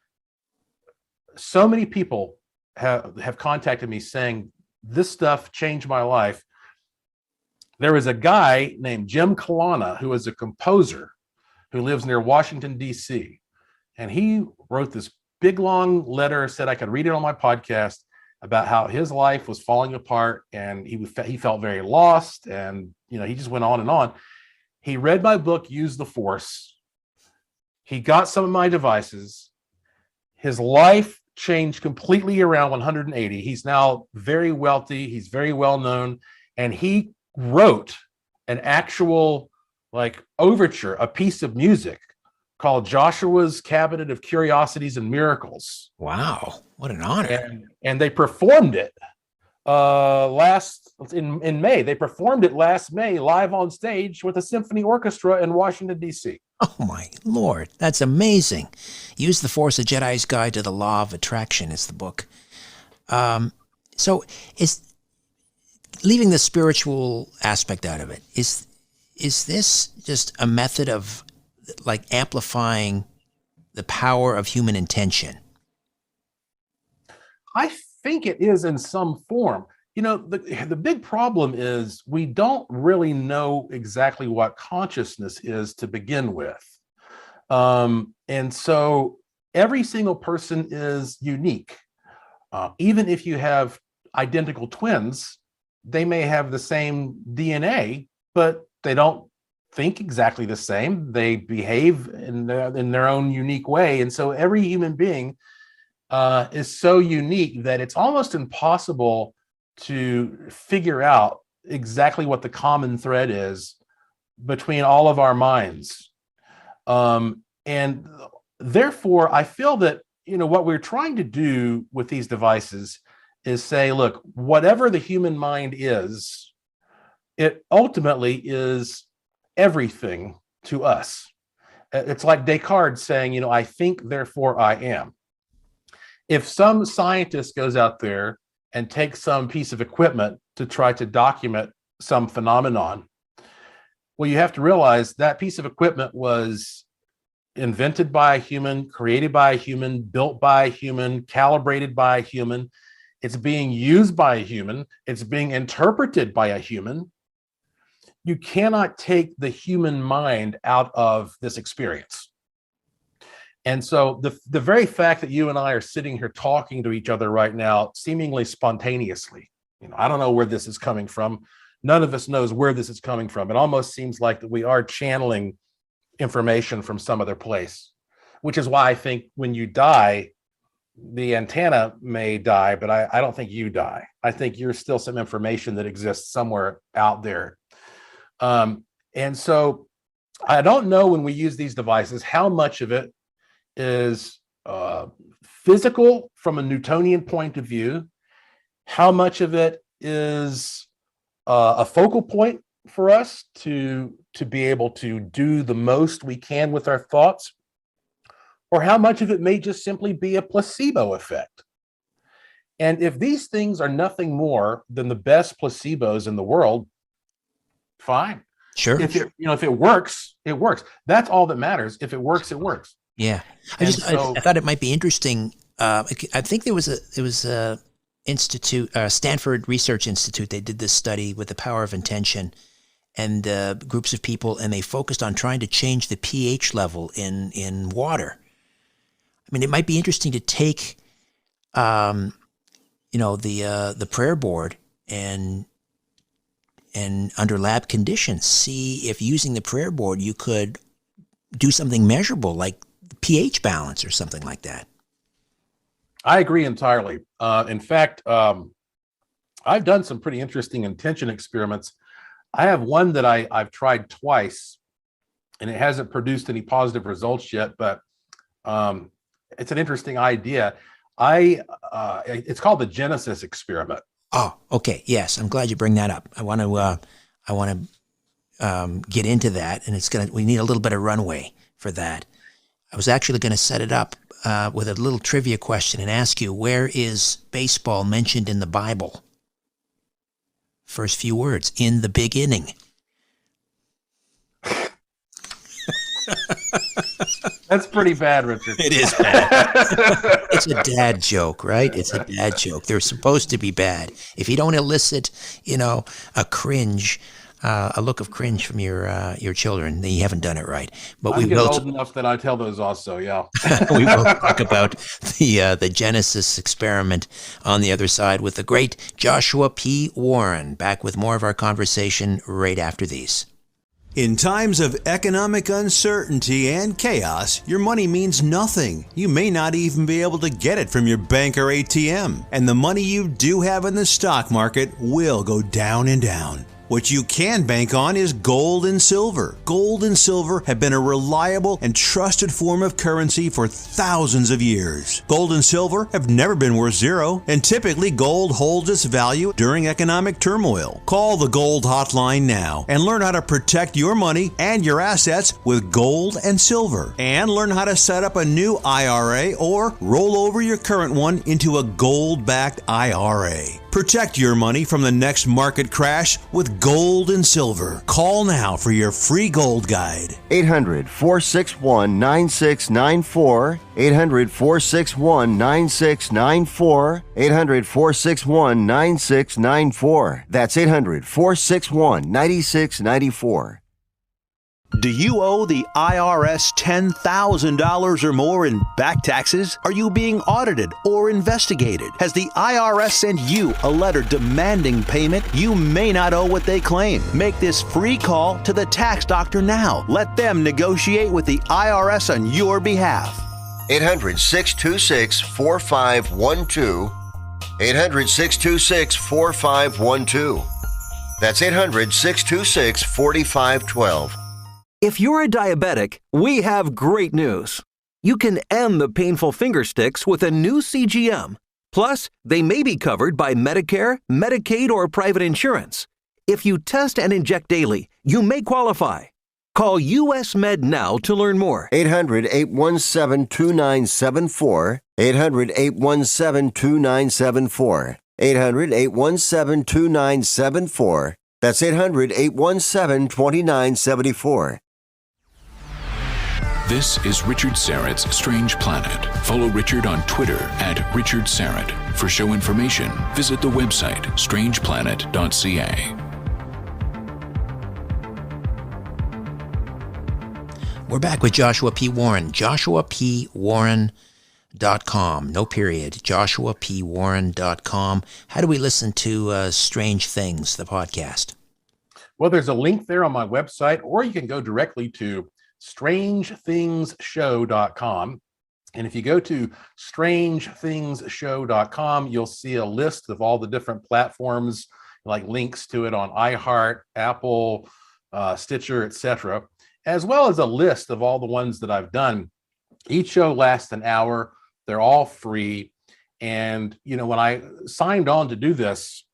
Speaker 3: so many people have contacted me saying, this stuff changed my life. There was a guy named Jim Kalana, who is a composer who lives near Washington, D.C. And he wrote this big, long letter, said I could read it on my podcast, about how his life was falling apart and he felt very lost. And, he just went on and on. He read my book, Use the Force. He got some of my devices. His life changed completely around 180. He's now very wealthy. He's very well known. And he wrote an actual overture, a piece of music called Joshua's Cabinet of Curiosities and Miracles.
Speaker 2: Wow, what an honor.
Speaker 3: And they performed it in May. They performed it last May live on stage with a symphony orchestra in Washington, D.C.
Speaker 2: Oh my Lord, that's amazing. Use the Force, A Jedi's Guide to the Law of Attraction is the book. So is leaving the spiritual aspect out of it, is this just a method of amplifying the power of human intention?
Speaker 3: I think it is in some form. The big problem is we don't really know exactly what consciousness is to begin with. And so every single person is unique. Even if you have identical twins, they may have the same DNA, but they don't think exactly the same. They behave in their own unique way. And so every human being is so unique that it's almost impossible to figure out exactly what the common thread is between all of our minds. And therefore, I feel that, what we're trying to do with these devices is say, look, whatever the human mind is, it ultimately is everything to us. It's like Descartes saying, I think, therefore I am. If some scientist goes out there and takes some piece of equipment to try to document some phenomenon, well, you have to realize that piece of equipment was invented by a human, created by a human, built by a human, calibrated by a human. It's being used by a human. It's being interpreted by a human. You cannot take the human mind out of this experience. And so the very fact that you and I are sitting here talking to each other right now, seemingly spontaneously, I don't know where this is coming from. None of us knows where this is coming from. It almost seems like that we are channeling information from some other place, which is why I think when you die, the antenna may die, but I don't think you die. I think you're still some information that exists somewhere out there. And so I don't know, when we use these devices, how much of it is physical from a Newtonian point of view, how much of it is a focal point for us to be able to do the most we can with our thoughts, or how much of it may just simply be a placebo effect. And if these things are nothing more than the best placebos in the world, fine.
Speaker 2: Sure.
Speaker 3: If it works, it works. That's all that matters. If it works, it works.
Speaker 2: Yeah.
Speaker 3: And so,
Speaker 2: I thought it might be interesting. I think there was a institute, Stanford Research Institute. They did this study with the power of intention and groups of people, and they focused on trying to change the pH level in water. I mean, it might be interesting to take, the prayer board and under lab conditions, see if using the prayer board you could do something measurable like pH balance or something like that.
Speaker 3: I agree entirely. In fact, I've done some pretty interesting intention experiments. I have one that I've tried twice, and it hasn't produced any positive results yet, but it's an interesting idea. It's called the Genesis experiment.
Speaker 2: Oh, okay. Yes, I'm glad you bring that up. I want to get into that, and we need a little bit of runway for that. I was actually going to set it up with a little trivia question and ask you, where is baseball mentioned in the Bible? First few words, in the beginning.
Speaker 3: That's pretty bad, Richard.
Speaker 2: It is bad. It's a dad joke, right? It's a dad joke. They're supposed to be bad. If you don't elicit, a cringe, a look of cringe from your children, then you haven't done it right. But
Speaker 3: I'm getting old enough that I tell those also, yeah.
Speaker 2: We will talk about the Genesis experiment on the other side with the great Joshua P. Warren. Back with more of our conversation right after these.
Speaker 4: In times of economic uncertainty and chaos, your money means nothing. You may not even be able to get it from your bank or ATM. And the money you do have in the stock market will go down and down. What you can bank on is gold and silver. Gold and silver have been a reliable and trusted form of currency for thousands of years. Gold and silver have never been worth zero, and typically gold holds its value during economic turmoil. Call the Gold Hotline now and learn how to protect your money and your assets with gold and silver. And learn how to set up a new IRA or roll over your current one into a gold-backed IRA. Protect your money from the next market crash with gold and silver. Call now for your free gold guide.
Speaker 5: 800-461-9694. 800-461-9694. 800-461-9694. That's 800-461-9694.
Speaker 4: Do you owe the IRS $10,000 or more in back taxes? Are you being audited or investigated? Has the IRS sent you a letter demanding payment? You may not owe what they claim. Make this free call to the tax doctor now. Let them negotiate with the IRS on your behalf.
Speaker 5: 800-626-4512. 800-626-4512. That's 800-626-4512.
Speaker 6: If you're a diabetic, we have great news. You can end the painful finger sticks with a new CGM. Plus, they may be covered by Medicare, Medicaid, or private insurance. If you test and inject daily, you may qualify. Call US Med now to learn more.
Speaker 5: 800-817-2974. 800-817-2974. 800-817-2974. That's 800-817-2974.
Speaker 1: This is Richard Syrett's Strange Planet. Follow Richard on Twitter @Richard Syrett. For show information, visit the website strangeplanet.ca.
Speaker 2: We're back with Joshua P. Warren. JoshuaPWarren.com. No period. JoshuaPWarren.com. How do we listen to Strange Things, the podcast?
Speaker 3: Well, there's a link there on my website, or you can go directly to strangethingshow.com. And if you go to strangethingshow.com, you'll see a list of all the different platforms, like links to it on iHeart, Apple, Stitcher, etc., as well as a list of all the ones that I've done. Each show lasts an hour. They're all free. And, when I signed on to do this,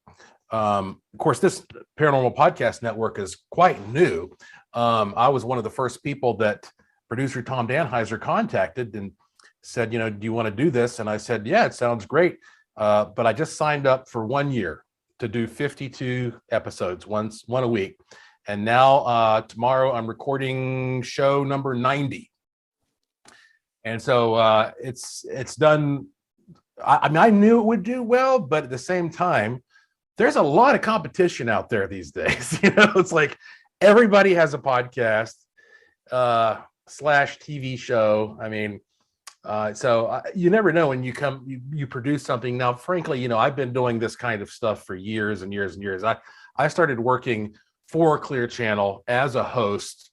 Speaker 3: of course, this Paranormal Podcast Network is quite new. I was one of the first people that producer Tom Danheiser contacted and said, do you want to do this? And I said, yeah, it sounds great. But I just signed up for 1 year to do 52 episodes, one a week. And now tomorrow I'm recording show number 90. And so it's done. I mean, I knew it would do well, but at the same time, there's a lot of competition out there these days. It's like everybody has a podcast slash TV show. I mean, so you never know when you produce something. Now, frankly, I've been doing this kind of stuff for years and years and years. I started working for Clear Channel as a host,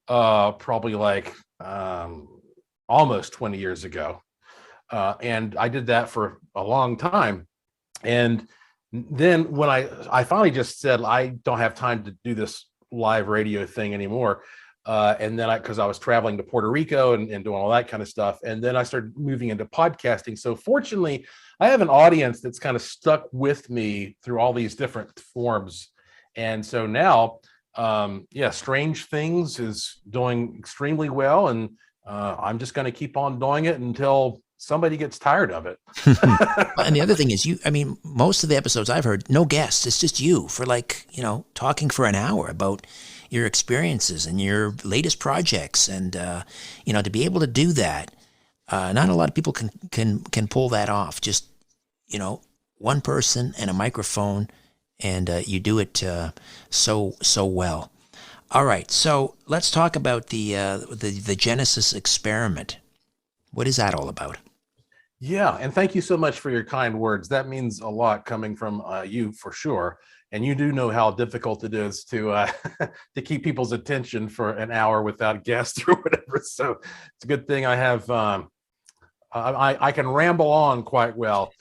Speaker 3: probably like almost 20 years ago. And I did that for a long time. And then when I finally just said, I don't have time to do this live radio thing anymore. And then because I was traveling to Puerto Rico and doing all that kind of stuff. And then I started moving into podcasting. So fortunately, I have an audience that's kind of stuck with me through all these different forms. And so now, Strange Things is doing extremely well. And I'm just going to keep on doing it until somebody gets tired of it.
Speaker 2: And the other thing is most of the episodes I've heard, no guests. It's just you for talking for an hour about your experiences and your latest projects. And, to be able to do that, not a lot of people can pull that off. Just, one person and a microphone, and you do it so well. All right. So let's talk about the Genesis experiment. What is that all about?
Speaker 3: Yeah, and thank you so much for your kind words. That means a lot coming from you for sure. And you do know how difficult it is to to keep people's attention for an hour without guests or whatever. So it's a good thing I have. I can ramble on quite well.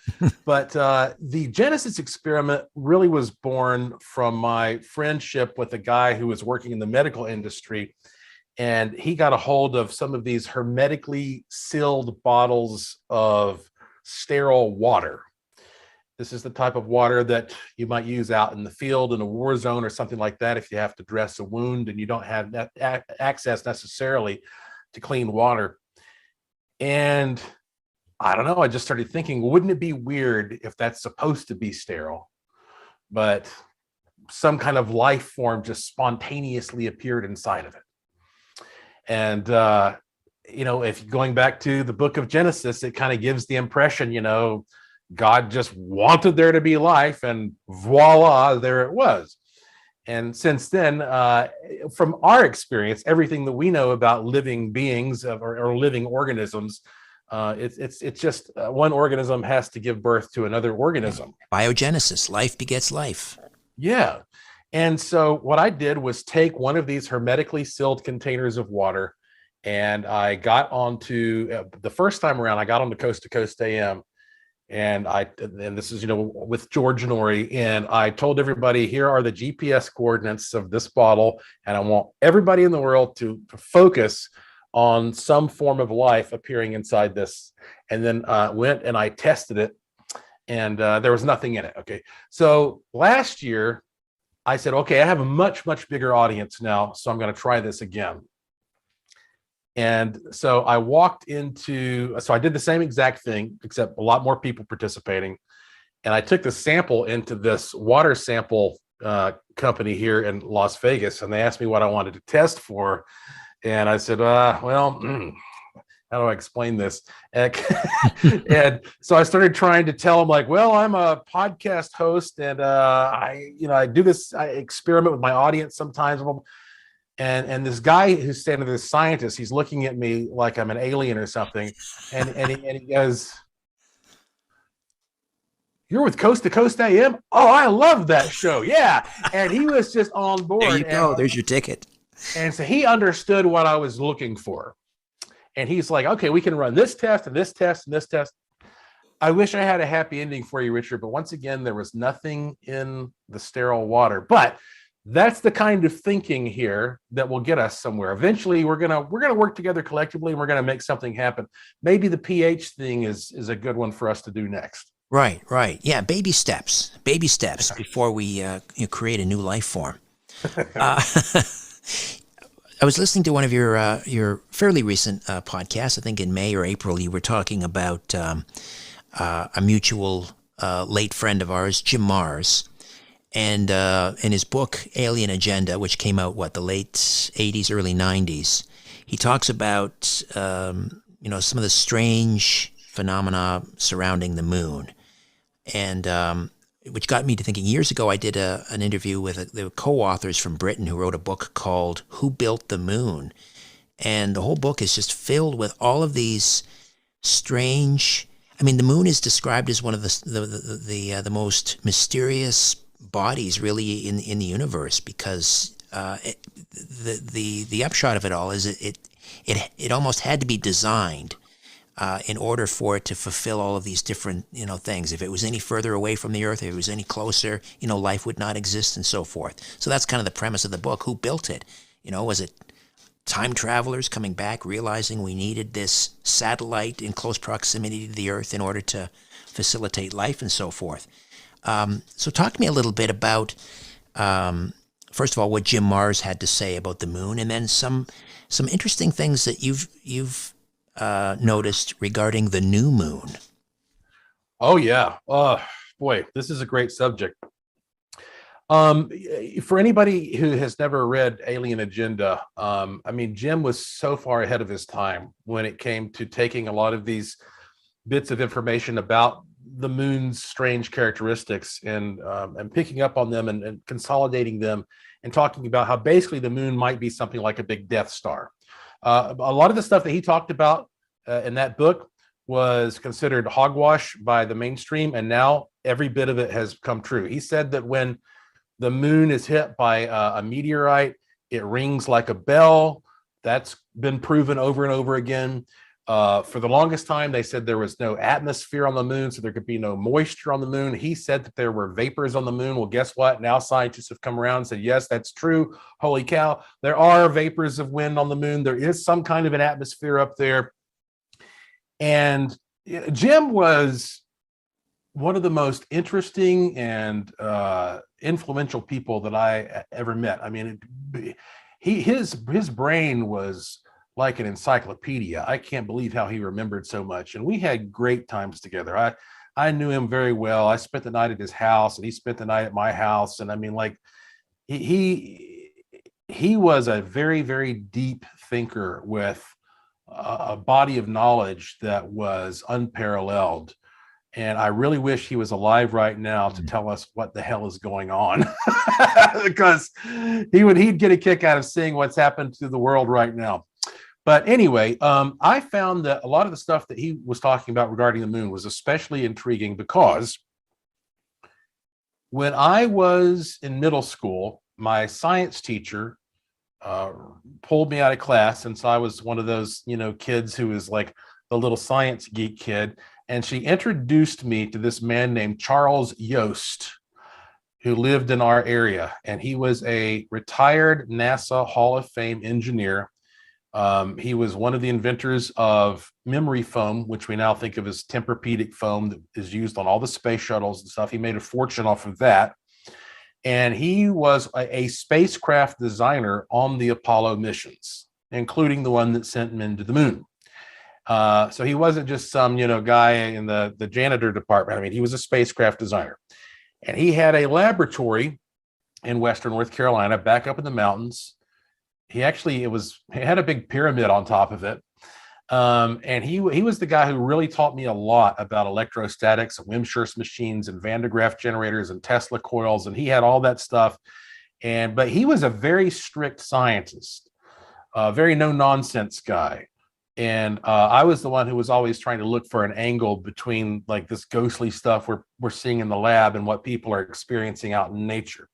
Speaker 3: But the Genesis experiment really was born from my friendship with a guy who was working in the medical industry. And he got a hold of some of these hermetically sealed bottles of sterile water. This is the type of water that you might use out in the field in a war zone or something like that if you have to dress a wound and you don't have that access necessarily to clean water. And I don't know, I just started thinking, wouldn't it be weird if that's supposed to be sterile, but some kind of life form just spontaneously appeared inside of it? And, if going back to the book of Genesis, it kind of gives the impression, God just wanted there to be life and voila, there it was. And since then, from our experience, everything that we know about living beings or living organisms, it's just one organism has to give birth to another organism.
Speaker 2: Biogenesis, life begets life.
Speaker 3: Yeah. And so what I did was take one of these hermetically sealed containers of water, and I got onto the first time around, I got onto Coast to Coast AM, and this is, with George Norrie, and I told everybody, here are the GPS coordinates of this bottle, and I want everybody in the world to focus on some form of life appearing inside this. And then went and I tested it, and there was nothing in it. Okay. So last year, I said, okay, I have a much, much bigger audience now, so I'm going to try this again. And so I I did the same exact thing, except a lot more people participating. And I took the sample into this water sample company here in Las Vegas, and they asked me what I wanted to test for. And I said, how do I explain this? And so I started trying to tell them, like, well, I'm a podcast host, and I do this, I experiment with my audience sometimes. And this guy who's standing there, this scientist, he's looking at me like I'm an alien or something. And he goes, "You're with Coast to Coast AM? Oh, I love that show. Yeah." And he was just on board.
Speaker 2: There you go. There's your ticket.
Speaker 3: And so he understood what I was looking for. And he's like, okay, we can run this test and this test and this test. I wish I had a happy ending for you, Richard, but once again, there was nothing in the sterile water. But that's the kind of thinking here that will get us somewhere. Eventually, we're gonna work together collectively, and we're gonna make something happen. Maybe the pH thing is a good one for us to do next.
Speaker 2: Right. Yeah, baby steps before we create a new life form. I was listening to one of your fairly recent podcasts. I think in May or April, you were talking about a mutual late friend of ours, Jim Mars, and in his book Alien Agenda, which came out the late 80s, early 90s, he talks about some of the strange phenomena surrounding the moon. And which got me to thinking, years ago I did an interview with the co-authors from Britain who wrote a book called Who Built the Moon? And the whole book is just filled with all of these strange... I mean, the moon is described as one of the most mysterious bodies really in the universe, because the upshot of it all is it almost had to be designed in order for it to fulfill all of these different things. If it was any further away from the Earth, if it was any closer, life would not exist, and so forth. So that's kind of the premise of the book. Who built it? Was it time travelers coming back, realizing we needed this satellite in close proximity to the Earth in order to facilitate life and so forth? So talk to me a little bit about, first of all, what Jim Marrs had to say about the moon, and then some interesting things that you've noticed regarding the new moon.
Speaker 3: Oh, yeah. Boy, this is a great subject. For anybody who has never read Alien Agenda, Jim was so far ahead of his time when it came to taking a lot of these bits of information about the moon's strange characteristics and picking up on them and consolidating them and talking about how basically the moon might be something like a big Death Star. A lot of the stuff that he talked about in that book was considered hogwash by the mainstream, and now every bit of it has come true. He said that when the moon is hit by a meteorite, it rings like a bell. That's been proven over and over again. For the longest time, they said there was no atmosphere on the moon, so there could be no moisture on the moon. He said that there were vapors on the moon. Well, guess what? Now scientists have come around and said, yes, that's true. Holy cow. There are vapors of wind on the moon. There is some kind of an atmosphere up there. And Jim was one of the most interesting and influential people that I ever met. I mean, his brain was like an encyclopedia. I can't believe how he remembered so much. And we had great times together. I knew him very well. I spent the night at his house, and he spent the night at my house. And I mean, like, he was a very, very deep thinker with a body of knowledge that was unparalleled. And I really wish he was alive right now to tell us what the hell is going on, because he'd get a kick out of seeing what's happened to the world right now. But anyway, I found that a lot of the stuff that he was talking about regarding the moon was especially intriguing, because when I was in middle school, my science teacher pulled me out of class, since I was one of those, kids who is like the little science geek kid. And she introduced me to this man named Charles Yost, who lived in our area. And he was a retired NASA Hall of Fame engineer. He was one of the inventors of memory foam, which we now think of as Tempur-Pedic foam that is used on all the space shuttles and stuff. He made a fortune off of that. And he was a spacecraft designer on the Apollo missions, including the one that sent men to the moon. So he wasn't just some, guy in the janitor department. I mean, he was a spacecraft designer. And he had a laboratory in Western North Carolina, back up in the mountains. He had a big pyramid on top of it. And he was the guy who really taught me a lot about electrostatics and Wimshurst machines and Van de Graaff generators and Tesla coils. And he had all that stuff. But he was a very strict scientist, a very no nonsense guy. And I was the one who was always trying to look for an angle between like this ghostly stuff we're seeing in the lab and what people are experiencing out in nature.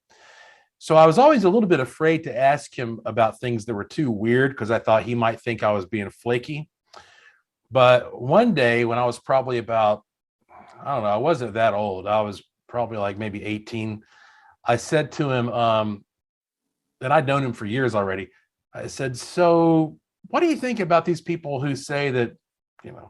Speaker 3: So I was always a little bit afraid to ask him about things that were too weird, because I thought he might think I was being flaky. But one day when I was probably about, I don't know, I wasn't that old. I was probably like maybe 18. I said to him, and I'd known him for years already. I said, so what do you think about these people who say that,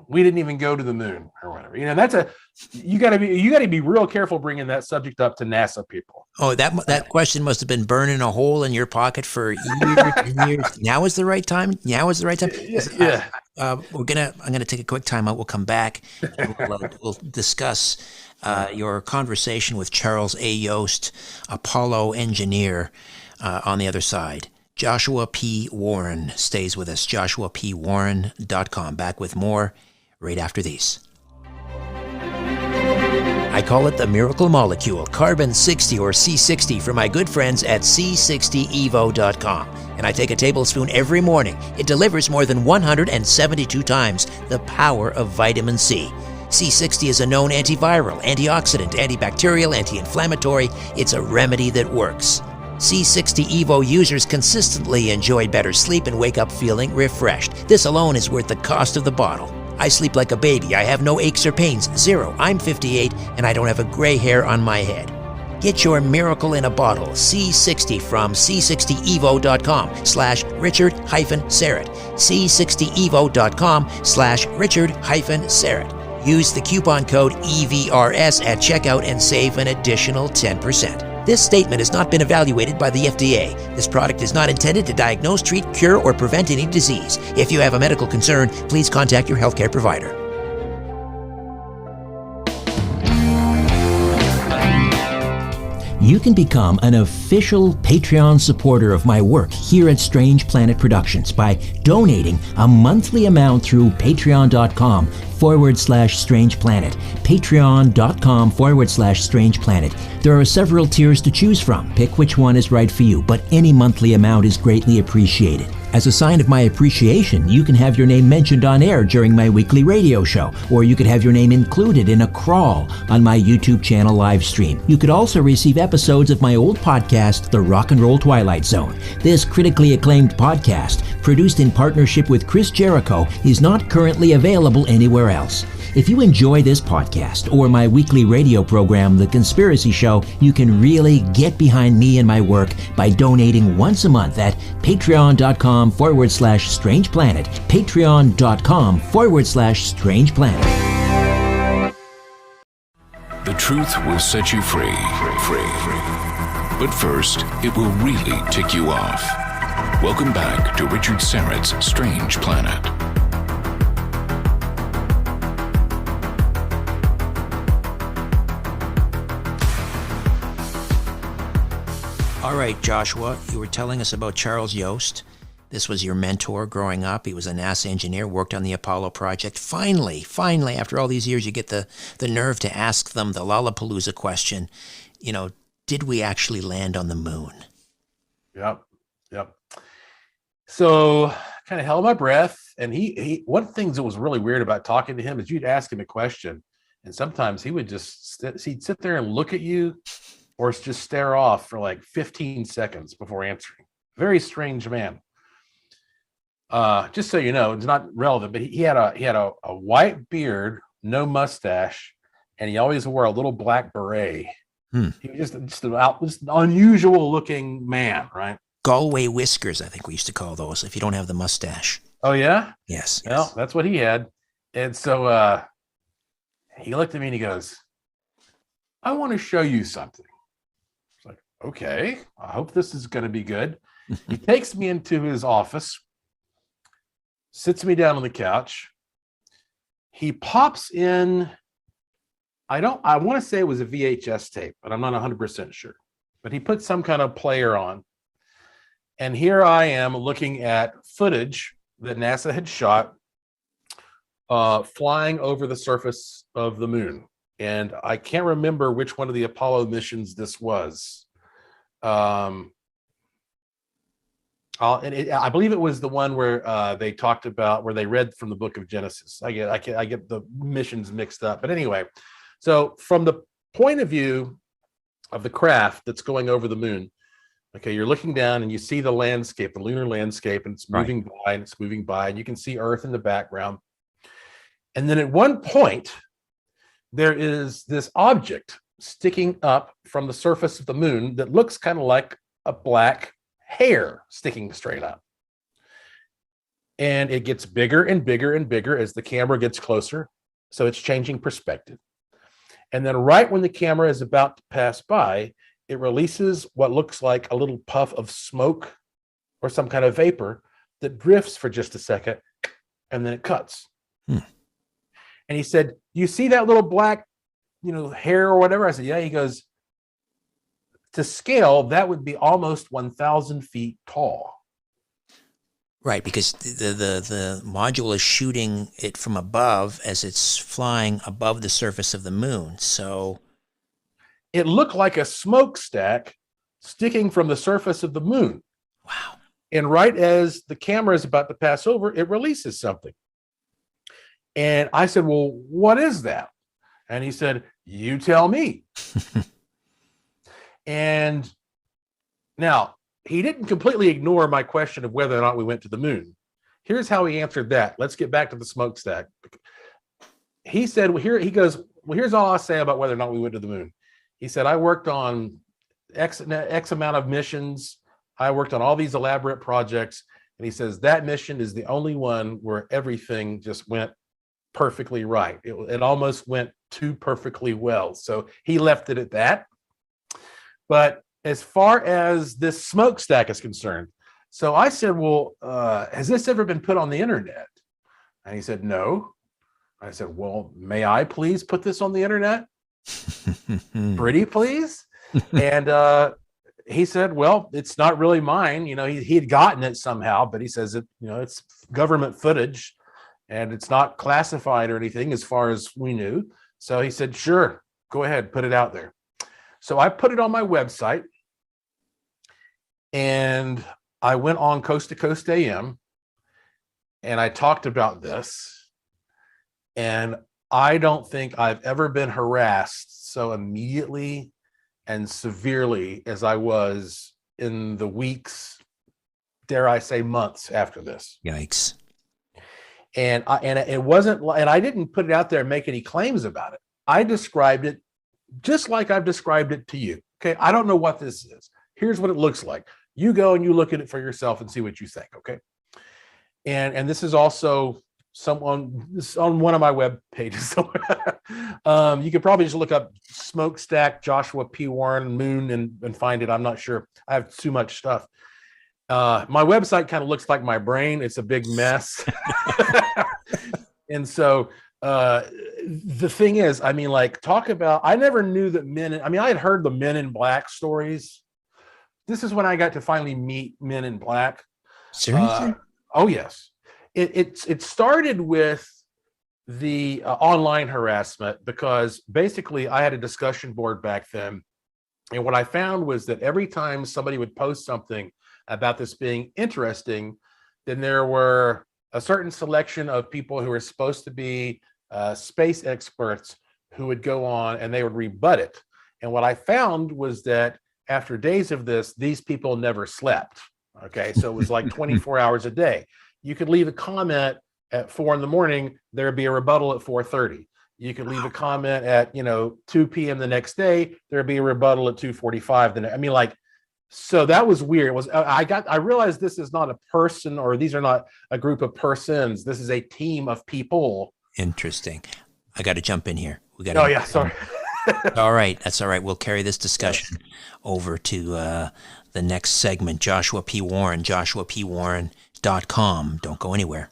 Speaker 3: we didn't even go to the moon or whatever? You got to be real careful bringing that subject up to NASA people.
Speaker 2: Oh, that question must have been burning a hole in your pocket for years and years. Now is the right time. Yeah. I'm gonna take a quick time out. We'll come back. And we'll discuss your conversation with Charles A. Yost, Apollo engineer, on the other side. Joshua P. Warren stays with us. JoshuaPWarren.com. Back with more right after these. I call it the miracle molecule, carbon 60 or C60 for my good friends at C60evo.com. And I take a tablespoon every morning. It delivers more than 172 times the power of vitamin C. C60 is a known antiviral, antioxidant, antibacterial, anti-inflammatory. It's a remedy that works. C60 Evo users consistently enjoy better sleep and wake up feeling refreshed. This alone is worth the cost of the bottle. I sleep like a baby. I have no aches or pains. Zero. I'm 58 and I don't have a gray hair on my head. Get your miracle in a bottle, C60 from C60evo.com/Richard-Serrett. C60evo.com/Richard-Serrett. Use the coupon code EVRS at checkout and save an additional 10%. This statement has not been evaluated by the FDA. This product is not intended to diagnose, treat, cure, or prevent any disease. If you have a medical concern, please contact your healthcare provider. You can become an official Patreon supporter of my work here at Strange Planet Productions by donating a monthly amount through patreon.com/Strange Planet. Patreon.com/Strange Planet. There are several tiers to choose from. Pick which one is right for you, but any monthly amount is greatly appreciated. As a sign of my appreciation, you can have your name mentioned on air during my weekly radio show, or you could have your name included in a crawl on my YouTube channel live stream. You could also receive episodes of my old podcast, The Rock and Roll Twilight Zone. This critically acclaimed podcast, produced in partnership with Chris Jericho, is not currently available anywhere else. If you enjoy this podcast or my weekly radio program, The Conspiracy Show, you can really get behind me and my work by donating once a month at patreon.com/Strange Planet. Patreon.com/Strange Planet.
Speaker 1: The truth will set you free. But first, it will really tick you off. Welcome back to Richard Serrett's Strange Planet.
Speaker 2: All right, Joshua, you were telling us about Charles Yost. This was your mentor growing up. He was a NASA engineer, worked on the Apollo project. Finally, after all these years, you get the nerve to ask them the Lollapalooza question. You know, did we actually land on the moon?
Speaker 3: Yep. So kind of held my breath. And he one of the things that was really weird about talking to him is you'd ask him a question, and sometimes he would just he'd sit there and look at you or just stare off for like 15 seconds before answering. Very strange man. Just so you know, it's not relevant, but he had a white beard, no mustache, and he always wore a little black beret. He was just an unusual looking man, right?
Speaker 2: Galway whiskers, I think we used to call those, if you don't have the mustache.
Speaker 3: Oh, yeah?
Speaker 2: Yes.
Speaker 3: Well, that's what he had. And so he looked at me and he goes, I want to show you something. It's like, okay, I hope this is going to be good. He takes me into his office, sits me down on the couch. He pops in, I want to say it was a VHS tape, but I'm not 100% sure. But he put some kind of player on. And here I am looking at footage that NASA had shot flying over the surface of the moon. And I can't remember which one of the Apollo missions this was. I believe it was the one where they talked about, where they read from the book of Genesis. I get the missions mixed up. But anyway, so from the point of view of the craft that's going over the moon, okay, you're looking down and you see the landscape, the lunar landscape, and it's moving by and it's moving by, and you can see Earth in the background. And then at one point, there is this object sticking up from the surface of the moon that looks kind of like a black hair sticking straight up. And it gets bigger and bigger and bigger as the camera gets closer. So it's changing perspective. And then right when the camera is about to pass by, it releases what looks like a little puff of smoke or some kind of vapor that drifts for just a second, and then it cuts. And he said, you see that little black, hair or whatever? I said, yeah. He goes, to scale, that would be almost 1,000 feet tall.
Speaker 2: Right, because the module is shooting it from above as it's flying above the surface of the moon. So
Speaker 3: It looked like a smokestack sticking from the surface of the moon.
Speaker 2: wow.
Speaker 3: And right as the camera is about to pass over, it releases something. And I said, well, what is that? And he said, you tell me. And now he didn't completely ignore my question of whether or not we went to the moon. Here's how he answered that. Let's get back to the smokestack. He said, well, here's all I'll say about whether or not we went to the moon. He said, I worked on X amount of missions. I worked on all these elaborate projects. And he says, that mission is the only one where everything just went perfectly right. It almost went too perfectly well. So he left it at that. But as far as this smokestack is concerned, so I said, well, has this ever been put on the internet? And he said, no. I said, well, may I please put this on the internet? Pretty please? And he said, well, it's not really mine. You know, he had gotten it somehow, but he says it's government footage and it's not classified or anything as far as we knew. So he said, sure, go ahead, put it out there. So I put it on my website and I went on Coast to Coast AM and I talked about this. And I don't think I've ever been harassed so immediately and severely as I was in the weeks, dare I say months after this.
Speaker 2: Yikes.
Speaker 3: And it wasn't, and I didn't put it out there and make any claims about it. I described it just like I've described it to you. Okay. I don't know what this is. Here's what it looks like. You go and you look at it for yourself and see what you think. Okay. And this is also on one of my web pages. You could probably just look up smokestack Joshua P. Warren moon and find it. I'm not sure. I have too much stuff. My website kind of looks like my brain. It's a big mess. And so the thing is, I mean, like, talk about, I never knew that I had heard the Men in Black stories. This is when I got to finally meet Men in Black.
Speaker 2: Seriously?
Speaker 3: Oh, yes. It started with the online harassment because basically I had a discussion board back then. And what I found was that every time somebody would post something about this being interesting, then there were a certain selection of people who were supposed to be space experts who would go on and they would rebut it. And what I found was that after days of this, these people never slept. Okay, so it was like 24 hours a day. You could leave a comment at 4 a.m. There'd be a rebuttal at 4:30. You could leave a comment at 2 p.m. the next day. There'd be a rebuttal at 2:45. So that was weird. I realized this is not a person, or these are not a group of persons. This is a team of people.
Speaker 2: Interesting. I got to jump in here.
Speaker 3: Oh yeah, sorry.
Speaker 2: All right, that's all right. We'll carry this discussion over to the next segment. Joshua P. Warren, joshuapwarren.com. Don't go anywhere.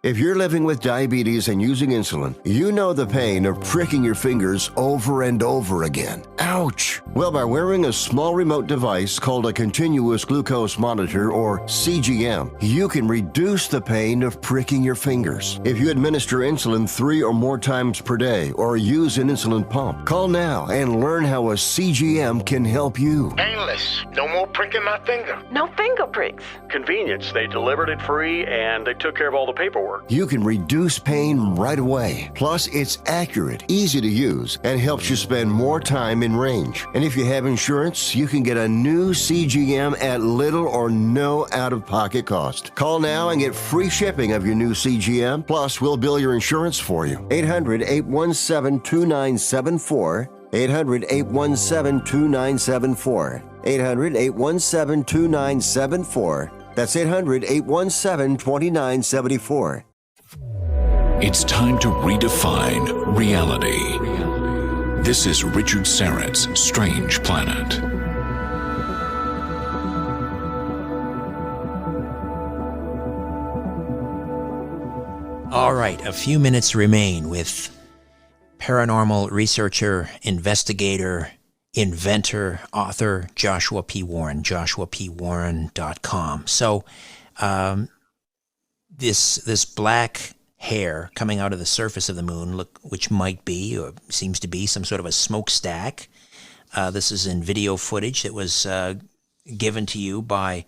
Speaker 5: If you're living with diabetes and using insulin, you know the pain of pricking your fingers over and over again. Ouch! Well, by wearing a small remote device called a continuous glucose monitor, or CGM, you can reduce the pain of pricking your fingers. If you administer insulin 3 or more times per day or use an insulin pump, call now and learn how a CGM can help you.
Speaker 7: Painless. No more pricking my finger.
Speaker 8: No finger pricks.
Speaker 9: Convenience. They delivered it free and they took care of all the paperwork.
Speaker 5: You can reduce pain right away. Plus, it's accurate, easy to use, and helps you spend more time in range. And if you have insurance, you can get a new CGM at little or no out-of-pocket cost. Call now and get free shipping of your new CGM. Plus, we'll bill your insurance for you. 800-817-2974. 800-817-2974. 800-817-2974. That's 800-817-2974.
Speaker 1: It's time to redefine reality. This is Richard Syrett's Strange Planet.
Speaker 2: All right, a few minutes remain with paranormal researcher, investigator, inventor, author Joshua P. Warren, joshuapwarren.com. So This black hair coming out of the surface of the moon, which might be or seems to be some sort of a smokestack. This is in video footage that was given to you by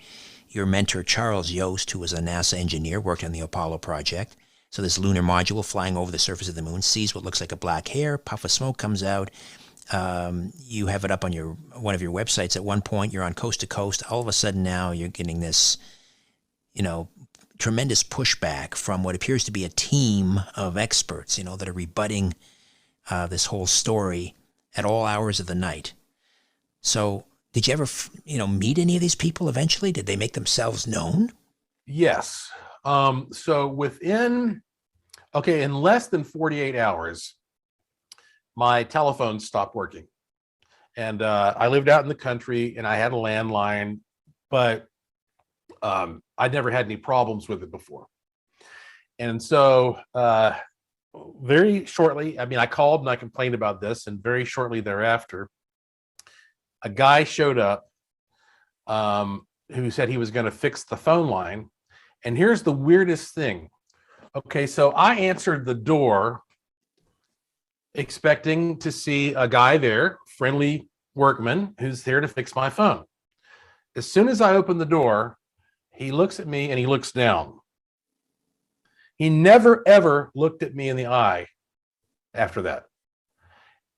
Speaker 2: your mentor Charles Yost, who was a NASA engineer, worked on the Apollo project. So this lunar module flying over the surface of the moon sees what looks like a black hair, puff of smoke comes out. You have it up on one of your websites. At one point, you're on Coast to Coast. All of a sudden now you're getting this, tremendous pushback from what appears to be a team of experts, that are rebutting this whole story at all hours of the night. So did you ever, meet any of these people eventually? Did they make themselves known?
Speaker 3: Yes. So in less than 48 hours, my telephone stopped working. And I lived out in the country and I had a landline, but I'd never had any problems with it before. And so very shortly, I called and I complained about this, and very shortly thereafter, a guy showed up who said he was going to fix the phone line. And here's the weirdest thing. Okay, so I answered the door expecting to see a guy there, friendly workman, who's there to fix my phone. As soon as I open the door, he looks at me and he looks down. He never, ever looked at me in the eye after that.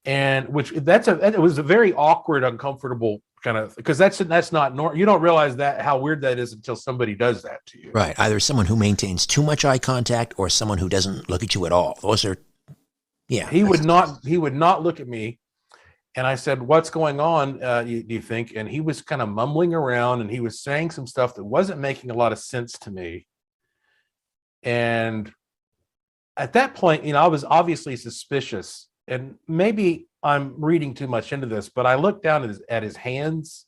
Speaker 3: And it was a very awkward, uncomfortable kind of, because that's not normal. You don't realize how weird that is until somebody does that to you.
Speaker 2: Right. Either someone who maintains too much eye contact or someone who doesn't look at you at all. Those are, yeah.
Speaker 3: He would not look at me. And I said, "What's going on, do you think?" And he was kind of mumbling around and he was saying some stuff that wasn't making a lot of sense to me. And at that point, I was obviously suspicious, and maybe I'm reading too much into this, but I looked down at his hands,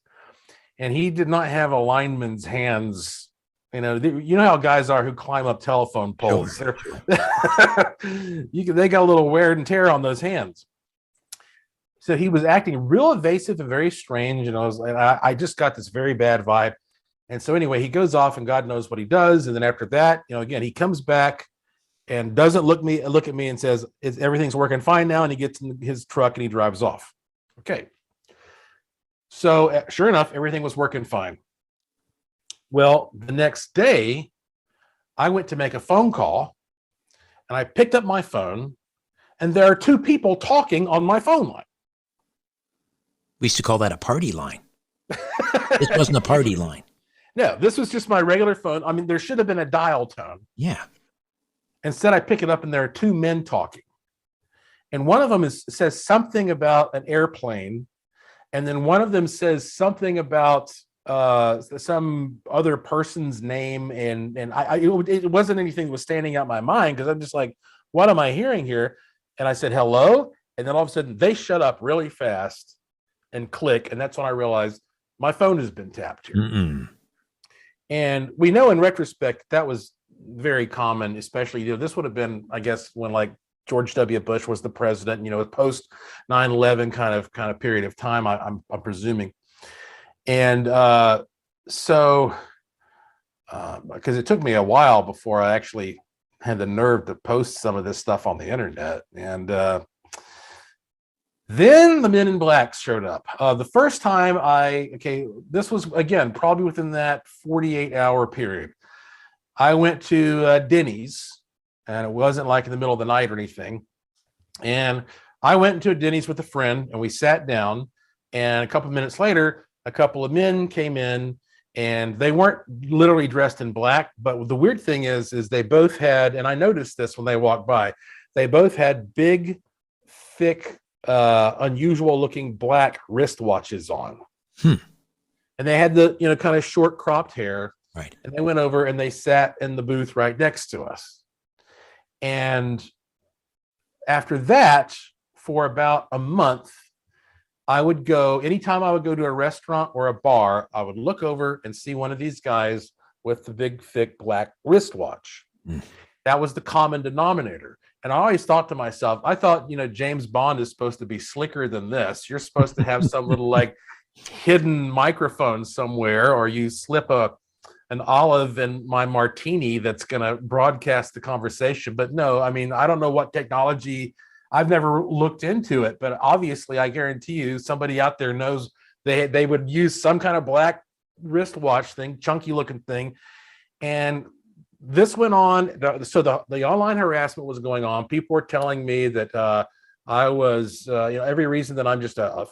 Speaker 3: and he did not have a lineman's hands. You know how guys are who climb up telephone poles. Sure. They got a little wear and tear on those hands. So he was acting real evasive and very strange, and I just got this very bad vibe. And so anyway, he goes off, and God knows what he does. And then after that, again, he comes back and doesn't look at me and says, everything's working fine now. And he gets in his truck and he drives off. Okay. So sure enough, everything was working fine. Well, the next day, I went to make a phone call, and I picked up my phone, and there are two people talking on my phone line.
Speaker 2: We used to call that a party line. This wasn't a party line.
Speaker 3: No, this was just my regular phone. There should have been a dial tone.
Speaker 2: Yeah.
Speaker 3: Instead, I pick it up and there are two men talking. And one of them says something about an airplane. And then one of them says something about some other person's name. And it wasn't anything that was standing out in my mind, because I'm just like, what am I hearing here? And I said, hello. And then all of a sudden they shut up really fast and click. And that's when I realized my phone has been tapped here.
Speaker 2: Mm-mm.
Speaker 3: And we know in retrospect that was very common, especially, this would have been, I guess, when like George W. Bush was the president, post 9/11 kind of period of time, I'm presuming. And so because it took me a while before I actually had the nerve to post some of this stuff on the internet. And then the Men in Black showed up. The first time this was, again, probably within that 48-hour period. I went to Denny's, and it wasn't like in the middle of the night or anything. And I went into a Denny's with a friend, and we sat down, and a couple of minutes later, a couple of men came in, and they weren't literally dressed in black. But the weird thing is they both had, and I noticed this when they walked by, they both had big, thick, unusual looking black wristwatches on. And they had the kind of short cropped hair.
Speaker 2: Right.
Speaker 3: And they went over and they sat in the booth right next to us. And after that, for about a month, anytime I would go to a restaurant or a bar, I would look over and see one of these guys with the big thick black wristwatch. That was the common denominator. And I always thought to myself, James Bond is supposed to be slicker than this. You're supposed to have some little like hidden microphone somewhere, or you slip a an olive in my martini that's going to broadcast the conversation. But no, I mean, I don't know what technology. I've never looked into it, but obviously, I guarantee you, somebody out there knows they would use some kind of black wristwatch thing, chunky looking thing, and this went on. So the online harassment was going on. People were telling me that I was, every reason that I'm just a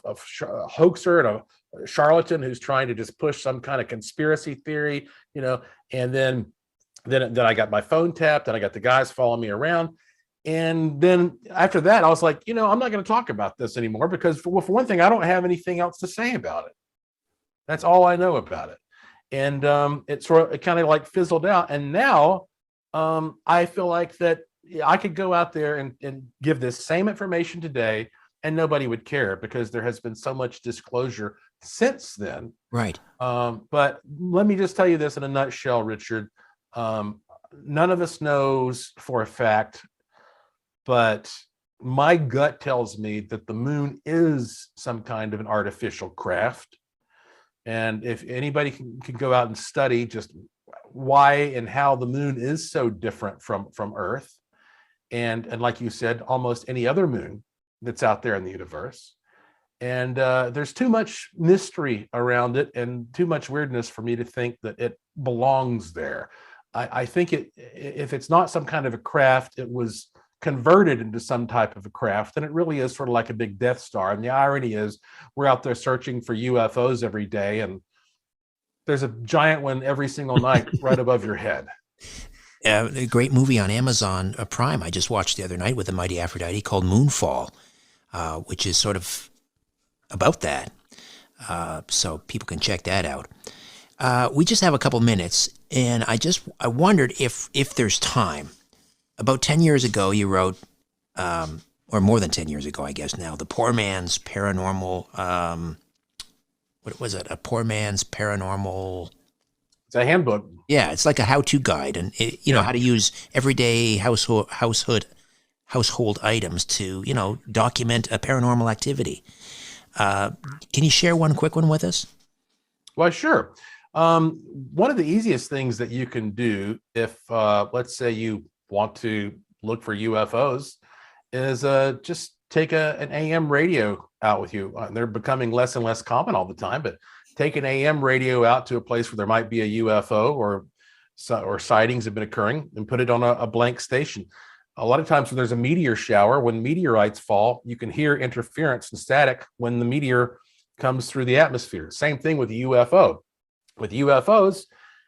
Speaker 3: hoaxer and a charlatan who's trying to just push some kind of conspiracy theory, and then I got my phone tapped and I got the guys following me around. And then after that, I was like, I'm not going to talk about this anymore because for one thing, I don't have anything else to say about it. That's all I know about it. And it kind of like fizzled out. And now I feel like that I could go out there and give this same information today and nobody would care because there has been so much disclosure since then.
Speaker 2: Right.
Speaker 3: But let me just tell you this in a nutshell, Richard. None of us knows for a fact, but my gut tells me that the moon is some kind of an artificial craft. And if anybody can go out and study just why and how the moon is so different from Earth, and like you said, almost any other moon that's out there in the universe, and there's too much mystery around it and too much weirdness for me to think that it belongs there. I think if it's not some kind of a craft, it was converted into some type of a craft, and it really is sort of like a big Death Star. And the irony is we're out there searching for UFOs every day, and there's a giant one every single night right above your head.
Speaker 2: A great movie on Amazon Prime I just watched the other night with the mighty Aphrodite called Moonfall, which is sort of about that. So people can check that out. We just have a couple minutes, and I wondered if there's time. About 10 years ago, you wrote, or more than 10 years ago, I guess now, The Poor Man's Paranormal, what was it? A Poor Man's Paranormal...
Speaker 3: It's a handbook.
Speaker 2: Yeah, it's like a how-to guide, and how to use everyday household items to, document a paranormal activity. Can you share one quick one with us?
Speaker 3: Well, sure. One of the easiest things that you can do if, let's say you want to look for UFOs is just take an AM radio out with you. They're becoming less and less common all the time, but take an AM radio out to a place where there might be a UFO or sightings have been occurring and put it on a blank station. A lot of times when there's a meteor shower, when meteorites fall, you can hear interference and static when the meteor comes through the atmosphere. Same thing with the UFO. With UFOs,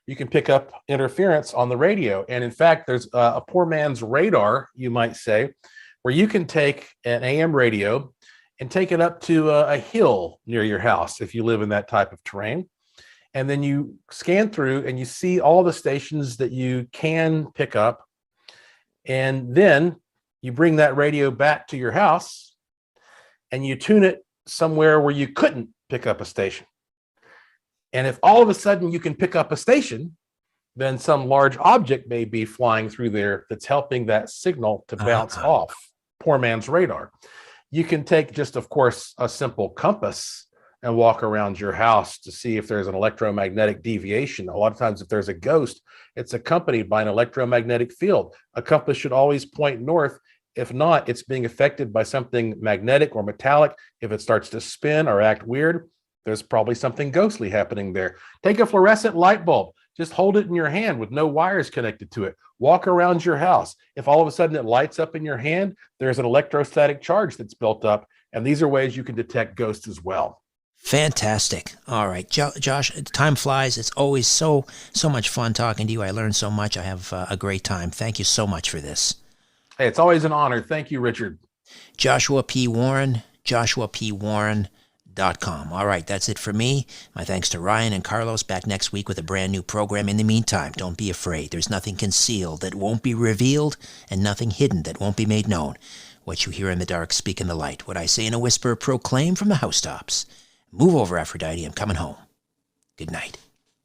Speaker 3: you can pick up interference on the radio. And in fact, there's a poor man's radar, you might say, where you can take an AM radio and take it up to a hill near your house if you live in that type of terrain. And then you scan through and you see all the stations that you can pick up. And then you bring that radio back to your house and you tune it somewhere where you couldn't pick up a station. And if all of a sudden you can pick up a station, then some large object may be flying through there that's helping that signal to bounce off poor man's radar. You can take just, of course, a simple compass and walk around your house to see if there's an electromagnetic deviation. A lot of times if there's a ghost, it's accompanied by an electromagnetic field. A compass should always point north. If not, it's being affected by something magnetic or metallic. If it starts to spin or act weird, there's probably something ghostly happening there. Take a fluorescent light bulb. Just hold it in your hand with no wires connected to it. Walk around your house. If all of a sudden it lights up in your hand, there's an electrostatic charge that's built up. And these are ways you can detect ghosts as well.
Speaker 2: Fantastic. All right, Josh, time flies. It's always so much fun talking to you. I learned so much. I have a great time. Thank you so much for this.
Speaker 3: Hey, it's always an honor. Thank you, Richard.
Speaker 2: Joshua P. Warren, joshuapwarren.com. All right, that's it for me. My thanks to Ryan and Carlos. Back next week with a brand new program. In the meantime, don't be afraid. There's nothing concealed that won't be revealed and nothing hidden that won't be made known. What you hear in the dark, speak in the light. What I say in a whisper, proclaim from the housetops. Move over, Aphrodite. I'm coming home. Good night.